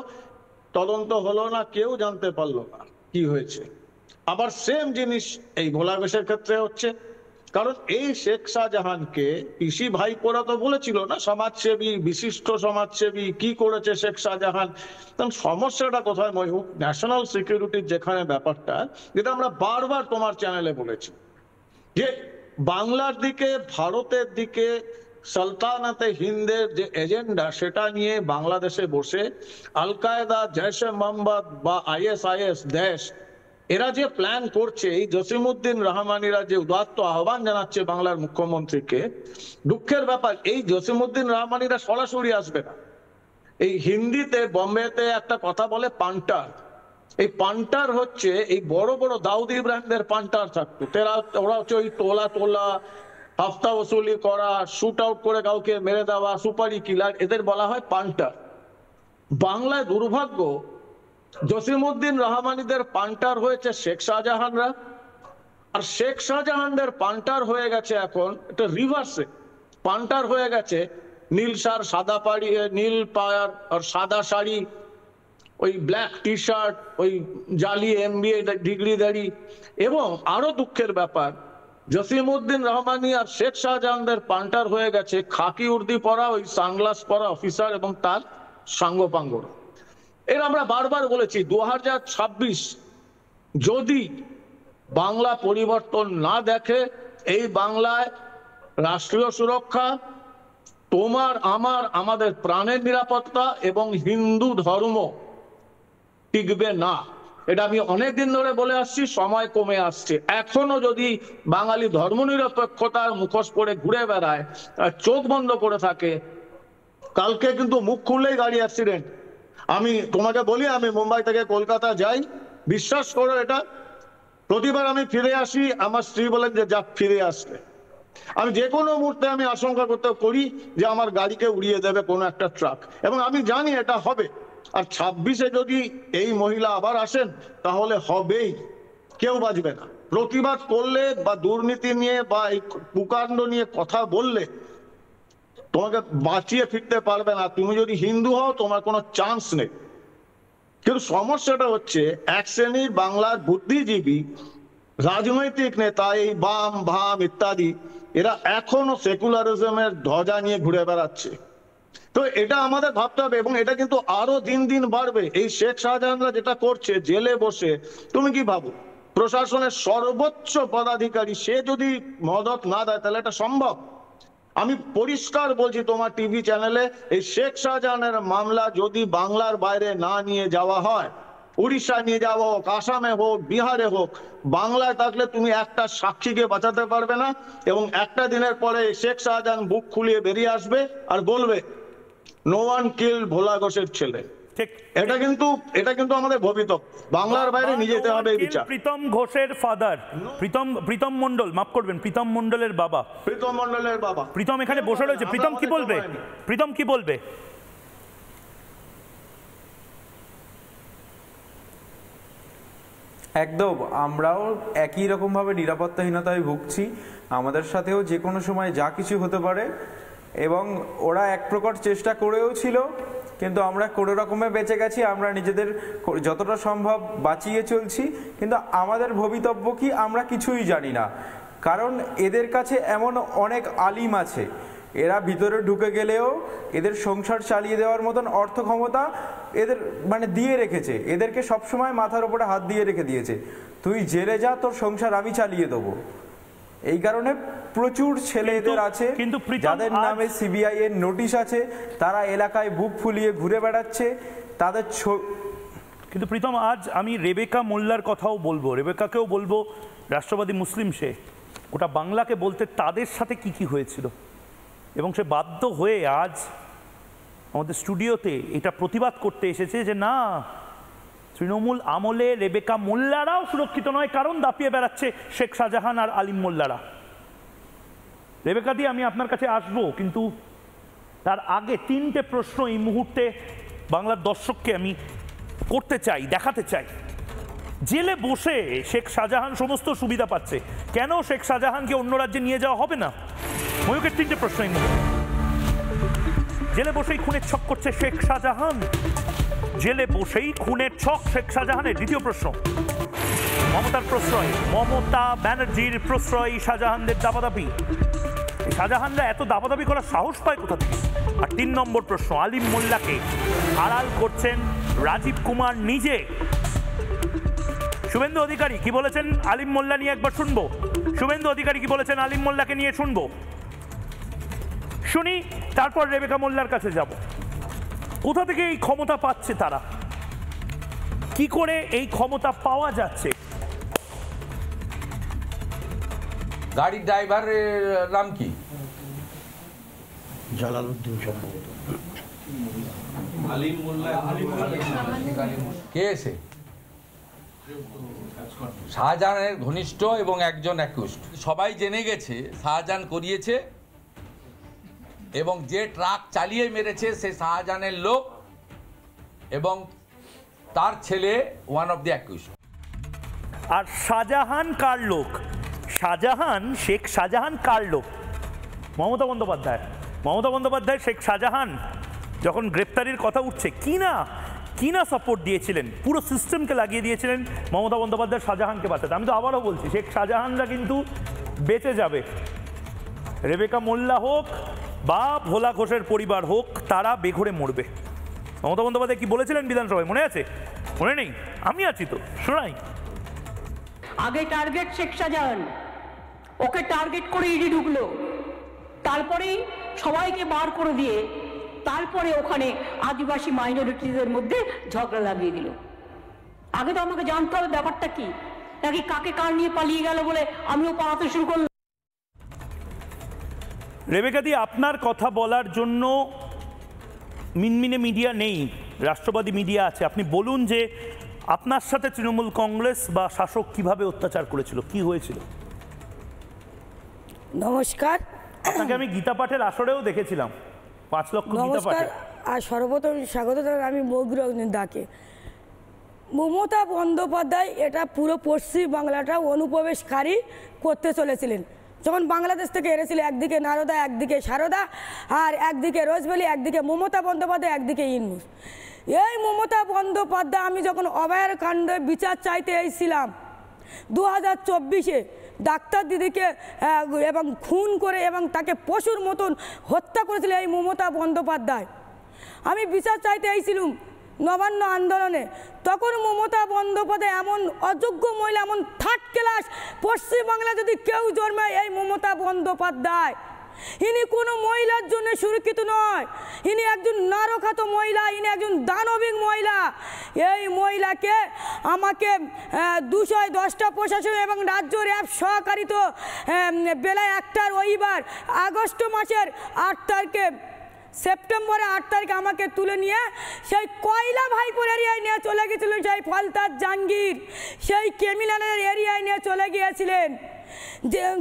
তদন্ত হলো না, কেউ জানতে পারলো না কি হয়েছে। আবার সেম জিনিস এই ভোলাবেশের ক্ষেত্রে হচ্ছে। কারণ এই শেখ শাহজাহানকে পিসি ভাইপোরা তো বলেছিল না সমাজসেবী, বিশিষ্ট সমাজসেবী, কি করেছে শেখ শাহজাহান। কারণ সমস্যাটা কোথায় ময়ূখ? ন্যাশনাল সিকিউরিটির যেখানে ব্যাপারটা, যেটা আমরা বারবার তোমার চ্যানেলে বলেছি, যে বাংলার দিকে, ভারতের দিকে সালতানাতে হিন্দের যে এজেন্ডা, সেটা নিয়ে বাংলাদেশে বসে আল কায়দা, জৈশ-এ মোহাম্মদ বা ISIS দেশ, এরা যে প্ল্যান করছে, এই জসিমউদ্দিন রহমানিরা যে উদাত্ত আহ্বান জানাচ্ছে বাংলার মুখ্যমন্ত্রীকে, দুঃখের ব্যাপার এই জসিমউদ্দিন রহমানিরা সরাসরি আসবে না। এই হিন্দিতে বোম্বেতে একটা কথা বলে পান্টার, এই পান্টার হচ্ছে এই বড় বড় দাউদ ইব্রাহিমদের পান্টার থাকতো, ওরা হচ্ছে ওই তোলা হাফতা ওসুলি করা, শুট আউট করে কাউকে মেরে দেওয়া, সুপারি কিলার, এদের বলা হয় পান্টার। বাংলায় দুর্ভাগ্য, জসিমউদ্দিন রহমানিদের পান্টার হয়েছে শেখ শাহজাহানরা, আর শেখ শাহজাহানদের পান্টার হয়ে গেছে এখন এটা রিভার্সে, পান্টার হয়ে গেছে নীল শার সাদা পাড়ি, নীল পায়ার আর সাদা শাড়ি, ওই ব্ল্যাক টি শার্ট, ওই জালি MBA ডিগ্রি দাড়ি। এবং আরো দুঃখের ব্যাপার, জসিমউদ্দিন রহমানি আর শেখ শাহজাহানদের পান্টার হয়ে গেছে খাকি উর্দি পরা, ওই সানগ্লাস পরা অফিসার এবং তার সাঙ্গপাঙ্গরা। এর আমরা বারবার বলেছি 2026 যদি বাংলা পরিবর্তন না দেখে, এই বাংলায় রাষ্ট্রীয় সুরক্ষা, তোমার আমার, আমাদের প্রাণের নিরাপত্তা এবং হিন্দু ধর্ম টিকবে না। এটা আমি অনেকদিন ধরে বলে আসছি, সময় কমে আসছে। এখনো যদি বাঙালি ধর্মনিরপেক্ষতার মুখোশ পরে ঘুরে বেড়ায়, চোখ বন্ধ করে থাকে, কালকে কিন্তু মুখ খুললেই গাড়ি অ্যাক্সিডেন্ট। আমি তোমাকে বলি, আমি মুম্বাই থেকে কলকাতা যাই, বিশ্বাস করো এটা, প্রতিবার আমি ফিরে আসি, আমার স্ত্রী বলেন যে যাক ফিরে আসলে। আমি যে কোনো মুহূর্তে আমি আশঙ্কা করতে করি যে আমার গাড়িকে উড়িয়ে দেবে কোনো একটা ট্রাক, এবং আমি জানি এটা হবে। আর 26-এ যদি এই মহিলা আবার আসেন তাহলে হবেই, কেউ বাঁচবে না। প্রতিবাদ করলে বা দুর্নীতি নিয়ে বা এই কুকাণ্ড নিয়ে কথা বললে তোমাকে বাঁচিয়ে ফিরতে পারবে না। তুমি যদি হিন্দু হও তোমার কোনো চান্স নেই। কিন্তু সমস্যাটা হচ্ছে এক শ্রেণীর বাংলার বুদ্ধিজীবী রাজনৈতিক নেতা, এই বাম ভাম ইত্যাদি, এরা এখনো সেকুলারিজমের ধ্বজা নিয়ে ঘুরে বেড়াচ্ছে। তো এটা আমাদের ভাবতে হবে, এবং এটা কিন্তু আরো দিন দিন বাড়বে। এই শেখ শাহজাহানরা যেটা করছে জেলে বসে, তুমি কি ভাবো প্রশাসনের সর্বোচ্চ পদাধিকারী সে যদি মদত না দেয় তাহলে এটা সম্ভব? আমি পরিষ্কার বলছি তোমার টিভি চ্যানেলে, এই শেখ শাহজাহানের মামলা যদি বাংলার বাইরে না নিয়ে যাওয়া হয়, উড়িষ্যা নিয়ে যাওয়া হোক, আসামে হোক, বিহারে হোক, বাংলায় থাকলে তুমি একটা সাক্ষীকে বাঁচাতে পারবে না। এবং একটা দিনের পরে শেখ শাহজাহান বুক খুলিয়ে বেরিয়ে আসবে আর বলবে নো ওয়ান কিল ভোলা ঘোষের ছেলে। এটা কিন্তু আমাদের ভবিতব্য। বাংলার বাইরে নিয়ে যেতে হবে এই বিচার। প্রীতম ঘোষের ফাদার, প্রীতম মণ্ডল, মাফ করবেন, প্রীতম মণ্ডলের বাবা, প্রীতম এখানে বসে রয়েছে। প্রীতম কি বলবে? প্রীতম কি বলবে? একদম, আমরাও একই রকম ভাবে নিরাপত্তাহীনতায় ভুগছি। আমাদের সাথেও যে কোনো সময় যা কিছু হতে পারে, এবং ওরা এক প্রকার চেষ্টা করেও ছিল, কিন্তু আমরা কোনো রকমে বেঁচে গেছি। আমরা নিজেদের যতটা সম্ভব বাঁচিয়ে চলছি, কিন্তু আমাদের ভবিতব্য কি আমরা কিছুই জানি না। কারণ এদের কাছে এমন অনেক আলিম আছে, এরা ভিতরে ঢুকে গেলেও এদের সংসার চালিয়ে দেওয়ার মতন অর্থ ক্ষমতা এদের মানে দিয়ে রেখেছে। এদেরকে সবসময় মাথার উপরে হাত দিয়ে রেখে দিয়েছে, তুই জেলে যা, তোর সংসার আমি চালিয়ে দেবো। এই কারণে প্রচুর ছেলে এদের আছে যাদের নামে সিবিআই এর নোটিশ আছে, তারা এলাকায় বুক ফুলিয়ে ঘুরে বেড়াচ্ছে তাদের। কিন্তু প্রীতম, আজ আমি রেবেকা মোল্লার কথাও বলবো, রেবেকাকেও বলবো, রাষ্ট্রবাদী মুসলিম সে, ওটা বাংলাকে বলতে তাদের সাথে কি কি হয়েছিল, এবং সে বাধ্য হয়ে আজ আমাদের স্টুডিওতে এটা প্রতিবাদ করতে এসেছে যে না, তৃণমূল আমলে রেবেকা মোল্লারাও সুরক্ষিত নয়, কারণ দাপিয়ে বেড়াচ্ছে শেখ শাহজাহান আর আলিম মোল্লারা। রেবেকা দিয়ে আমি আপনার কাছে আসবো, কিন্তু তার আগে 3টে প্রশ্ন এই মুহূর্তে বাংলার দর্শককে আমি করতে চাই, দেখাতে চাই। জেলে বসে শেখ শাহজাহান সমস্ত সুবিধা পাচ্ছে, কেন শেখ শাহজাহানকে অন্য রাজ্যে নিয়ে যাওয়া হবে না? ময়ূকের 3টে প্রশ্ন এই মুহূর্তে। জেলে বসেই খুনের ছক করছে শেখ শাহজাহান, জেলে বসেই খুনের ছক শেখ শাহজাহানের। দ্বিতীয় প্রশ্ন, মমতার প্রশ্রয়, মমতা ব্যানার্জির প্রশ্রয় শাহজাহানদের দাবাদাবি, শাহজাহানরা এত দাবাদাবি করার সাহস পায় কোথা থেকে? আর 3 নম্বর প্রশ্ন, আলিম মোল্লাকে আড়াল করছেন রাজীব কুমার নিজে। শুভেন্দু অধিকারী কি বলেছেন আলিম মোল্লা নিয়ে একবার শুনবো। শুভেন্দু অধিকারী কি বলেছেন আলিম মোল্লাকে নিয়ে শুনবো, শুনি, তারপর রেবেকা মোল্লার কাছে যাব। কোথা থেকে এই ক্ষমতা পাচ্ছে তারা, কি করে এই ক্ষমতা পাওয়া যাচ্ছে? গাড়ির ড্রাইভারের নাম কি? জালালউদ্দিন সম্ভবত। কে এসে? শাহজাহানের ঘনিষ্ঠ এবং একজন অ্যাকিউজড। সবাই জেনে গেছে শাহজাহান করিয়েছে, এবং যে ট্রাক চালিয়ে মেরেছে সে শাহজাহানের লোক এবং তার ছেলে ওয়ান অফ দি অ্যাকিউজড। আর শাহজাহান কার লোক? শাহজাহান, শেখ শাহজাহান কার লোক? মমতা বন্দ্যোপাধ্যায়। মমতা বন্দ্যোপাধ্যায় শেখ শাহজাহান যখন গ্রেপ্তারির কথা উঠছে, কি না সাপোর্ট দিয়েছিলেন, পুরো সিস্টেমকে লাগিয়ে দিয়েছিলেন মমতা বন্দ্যোপাধ্যায় শাহজাহানকে বাঁচাতে। আমি তো আবারও বলছি, শেখ শাহজাহানরা কিন্তু বেঁচে যাবে। রেবেকা মোল্লা হোক বা ভোলা ঘোষের পরিবার হোক, তারা বেঘরে মরবে। মমতা বন্দ্যোপাধ্যায় কি বলেছিলেন বিধানসভায়, মনে আছে? মনে নেই? আমি আছি তো, শোনাই। আগে টার্গেট শেখ শাহজাহান, ওকে টার্গেট করে ইডি ঢুকলো, তারপরেই সবাইকে বার করে দিয়ে তারপরে ওখানে আদিবাসী মাইনরিটিদের মধ্যে ঝগড়া লাগিয়ে দিল। আগে তো আমাকে জানতে হবে ব্যাপারটা কি, নাকি কাকে কার নিয়ে পালিয়ে গেল বলে আমিও পালাতে শুরু করলাম। রেবেকা দি, আপনার কথা বলার জন্য মিনমিনে মিডিয়া নেই, রাষ্ট্রবাদী মিডিয়া আছে। আপনি বলুন যে আপনার সাথে তৃণমূল কংগ্রেস বা শাসক কিভাবে অত্যাচার করেছিল, কি হয়েছিল? নমস্কার, আপনাকে আমি গীতা পাঠের আসরেও দেখেছিলাম, 5 লক্ষ গীতা পাঠে। আর সর্বপ্রথম স্বাগত আমি বৌগ্রগ্নের ডাকে। মমতা বন্দ্যোপাধ্যায় এটা পুরো পশ্চিম বাংলাটা অনুপ্রবেশকারী করতে চলেছিলেন। যখন বাংলাদেশ থেকে এসেছিল, একদিকে নারদা, একদিকে সারদা, আর একদিকে রোজভ্যালি, একদিকে মমতা বন্দ্যোপাধ্যায়, একদিকে ইউনূস। এই মমতা বন্দ্যোপাধ্যায় আমি যখন অভয়ার কাণ্ডে বিচার চাইতে এসেছিলাম 2024-এ, ডাক্তার দিদিকে এবং খুন করে এবং তাকে পশুর মতন হত্যা করেছিল এই মমতা বন্দ্যোপাধ্যায়। আমি বিচার চাইতে এসেছিলাম নবান্ন আন্দোলনে, তখন মমতা বন্দ্যোপাধ্যায় এমন অযোগ্য মহিলা, এমন থার্ড ক্লাস পশ্চিমবাংলা যদি কেউ জন্মায় এই মমতা বন্দ্যোপাধ্যায়। ইনি কোনো মহিলার জন্য সুরক্ষিত নয়, ইনি একজন নারখাত মহিলা, ইনি একজন দানবিক মহিলা। এই মহিলাকে আমাকে 210টা প্রশাসন এবং রাজ্য র্যাব সহকারিত বেলা 1টার রবিবার আগস্ট মাসের 8 তারিখে, সেপ্টেম্বরের 8 তারিখে আমাকে তুলে নিয়ে সেই কয়লা ভাইপুর এরিয়ায় নিয়ে চলে গিয়েছিলেন। সেই ফলতার জাহাঙ্গীর সেই ক্রিমিনালের এরিয়ায় নিয়ে চলে গিয়েছিলেন।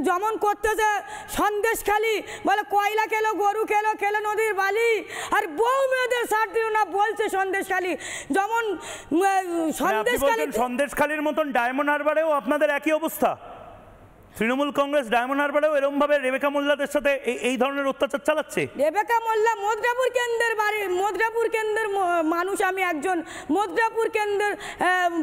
যেমন করতেছে সন্দেশখালি, বলে কয়লা খেলো, গরু খেলো, খেলো নদীর বালি, আর বউ মেয়েদের ছাড় দিল না বলছে সন্দেশখালি। যেমন সন্দেশখালির মতন ডায়মন্ড হারবারেও আপনাদের একই অবস্থা। তৃণমূল কংগ্রেস ডায়মন্ড হারবারেও এরকম ভাবে রেবেকা মোল্লাদের সাথে এই ধরনের অত্যাচার চালাচ্ছে। রেবেকা মোল্লা মদ্রাপুর কেন্দ্রের বাড়ি, মদ্রাপুর কেন্দ্রের মানুষ, আমি একজন মদ্রাপুর কেন্দ্রের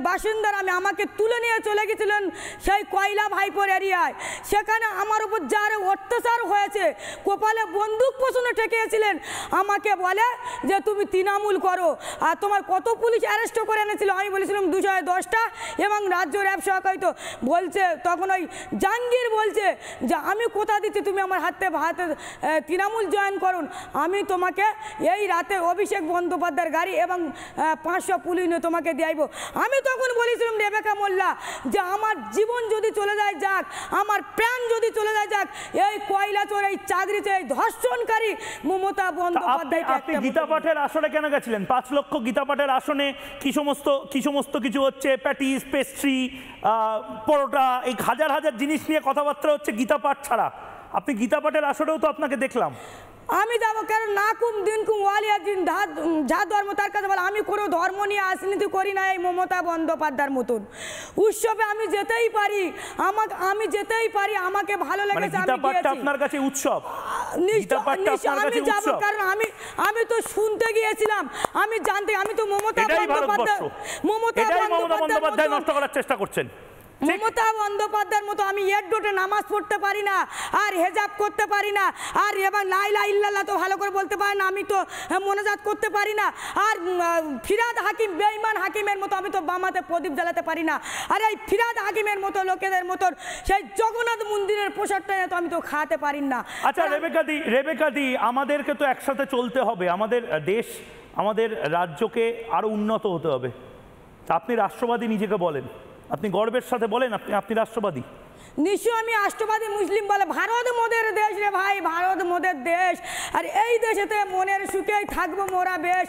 বাসিন্দার। আমাকে তুলে নিয়ে চলে গেছিলেন সেই কয়লা ভাইপুর এরিয়ায়। সেখানে আমার উপর যার অত্যাচার হয়েছে, কপালে বন্দুক পোষণে ঠেকিয়েছিলেন। আমাকে বলে যে তুমি তৃণমূল করো, আর তোমার কত পুলিশ অ্যারেস্ট করে এনেছিল। আমি বলেছিলাম 210টা এবং রাজ্য র্যাব সহকারিত। বলছে তখন ওই জাহাঙ্গীর বলছে যে আমি কোথা দিচ্ছি, তুমি আমার হাতে তৃণমূল জয়েন করুন, আমি তোমাকে এই রাতে অভিষেক বন্দ্যোপাধ্যায়ের গাড়ি এবং 500 পুলিশ নিয়ে তোমাকে দেব। আমি তখন বলেছিলাম রেবেকা মোল্লা যে আমার জীবন যদি চলে যায় যাক, আমার প্রাণ যদি চলে যায় যাক, এই কয়লা চোর, এই চাকরি চোর, এই ধর্ষণকারী মমতা বন্দ্যোপাধ্যায়। আপনি গীতা পাঠের আসরে কেন গেছিলেন? 5 লক্ষ গীতা পাঠের আসনে কি সমস্ত কিছু হচ্ছে, প্যাটিস, পেস্ট্রি, পরোটা, এই হাজার হাজার জিনিস নিয়ে কথাবার্তা হচ্ছে গীতা পাঠ ছাড়া। আপনি গীতা পাঠের আসরেও তো আপনাকে দেখলাম। আমি যাবো কেন? নাকুম দিনকুম ওয়ালিয়া দিন যা ধর্ম তার কাছে বলে। আমি কোনো ধর্ম নিয়ে রাজনীতি করি না এই মমতা বন্দ্যোপাধ্যায়ের মতন। উৎসবে আমি যেতেই পারি, আমি যেতেই পারি, আমাকে ভালো লেগেছে। আপনার কাছে উৎসব? আমি যাবো, কারণ আমি তো শুনতে গিয়েছিলাম, আমি জানতে, আমি তো মমতা বন্দ্যোপাধ্যায় নষ্ট করার চেষ্টা করছেন। মমতা বন্দ্যোপাধ্যায়ের মতো আমি এডডোটে নামাজ পড়তে পারি না, আর হেজাব করতে পারি না, আর এবার লা ইলাহা ইল্লাল্লাহ তো ভালো করে বলতে পারি না, আমি তো মোনাজাত করতে পারি না, আর ফিরাদ হাকিম, বেঈমান হাকিমের মতো আমি তো বামাতে প্রদীপ জ্বালাতে পারি না, আর এই ফিরাদ হাকিমের মতো লোকেদের মতন সেই জগন্নাথ মন্দিরের প্রসাদটা তো আমি তো খাওয়াতে পারি না। আচ্ছা রেবেকা দি, আমাদেরকে তো একসাথে চলতে হবে, আমাদের দেশ, আমাদের রাজ্যকে আরো উন্নত হতে হবে। আপনি রাষ্ট্রবাদী নিজেকে বলেন, আপনি গর্বের সাথে বলেন আপনি রাষ্ট্রবাদী। নিশ্চয় আমি রাষ্ট্রবাদী। মুসলিম বলে ভারত মোদের দেশ রে ভাই, ভারত মোদের দেশ, আর এই দেশেতে মনের সুখেই থাকবো মোরা বেশ।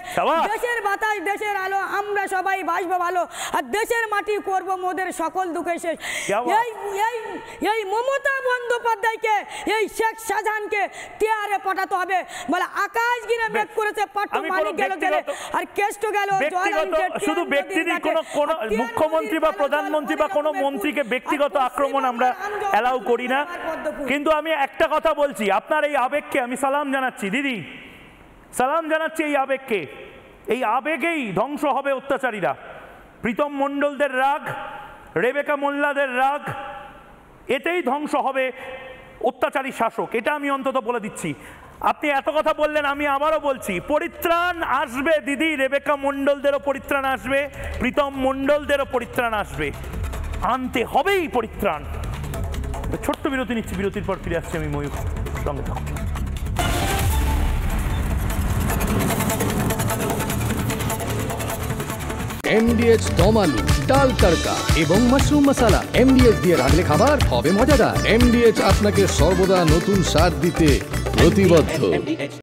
দেশের বাতাস, দেশের আলো, আমরা সবাই বাসবো ভালো, আর দেশের মাটি করব মোদের সকল দুঃখে শেষ। এই মমতা বন্দ্যোপাধ্যায়কে, এই শেখ শাহজাহানকে তিয়ারে পাঠাতে হবে। বলে আকাশ গিরে মেঘ করেছে, পাট্টু মালিক গেল গেলে, আর কেষ্ট গেল। শুধু ব্যক্তির কোনো মুখ্যমন্ত্রী বা প্রধানমন্ত্রী বা কোনো মন্ত্রীকে ব্যক্তিগত আক্রমণ আমরা অ্যালাউ করি না। কিন্তু আমি একটা কথা বলছি, আপনার এই আবেগকে আমি সালাম জানাচ্ছি দিদি, সালাম জানাচ্ছি এই আবেগকে। এই আবেগেই ধ্বংস হবে অত্যাচারীরা। প্রীতম মণ্ডলদের রাগ, রেবেকা মোল্লাদের রাগ, এতেই ধ্বংস হবে অত্যাচারী শাসক। এটা আমি অন্তত বলে দিচ্ছি। আপনি এত কথা বললেন, আমি আবারও বলছি, পরিত্রাণ আসবে দিদি। রেবেকা মণ্ডলদেরও পরিত্রাণ আসবে, প্রীতম মণ্ডলদেরও পরিত্রাণ আসবে, আনতে হবেই পরিত্রাণ। ছোট্ট বিরতি নিচ্ছি, বিরতির পর ফিরে আসছি আমি ময়ূর, সঙ্গে থাকুন। MDH দম আলু, ডাল তড়কা এবং মাশরুম মশলা। MDH দিয়ে রাঁধলে খাবার হবে মজাদার। MDH আপনাকে সর্বদা নতুন স্বাদ দিতে প্রতিবদ্ধ।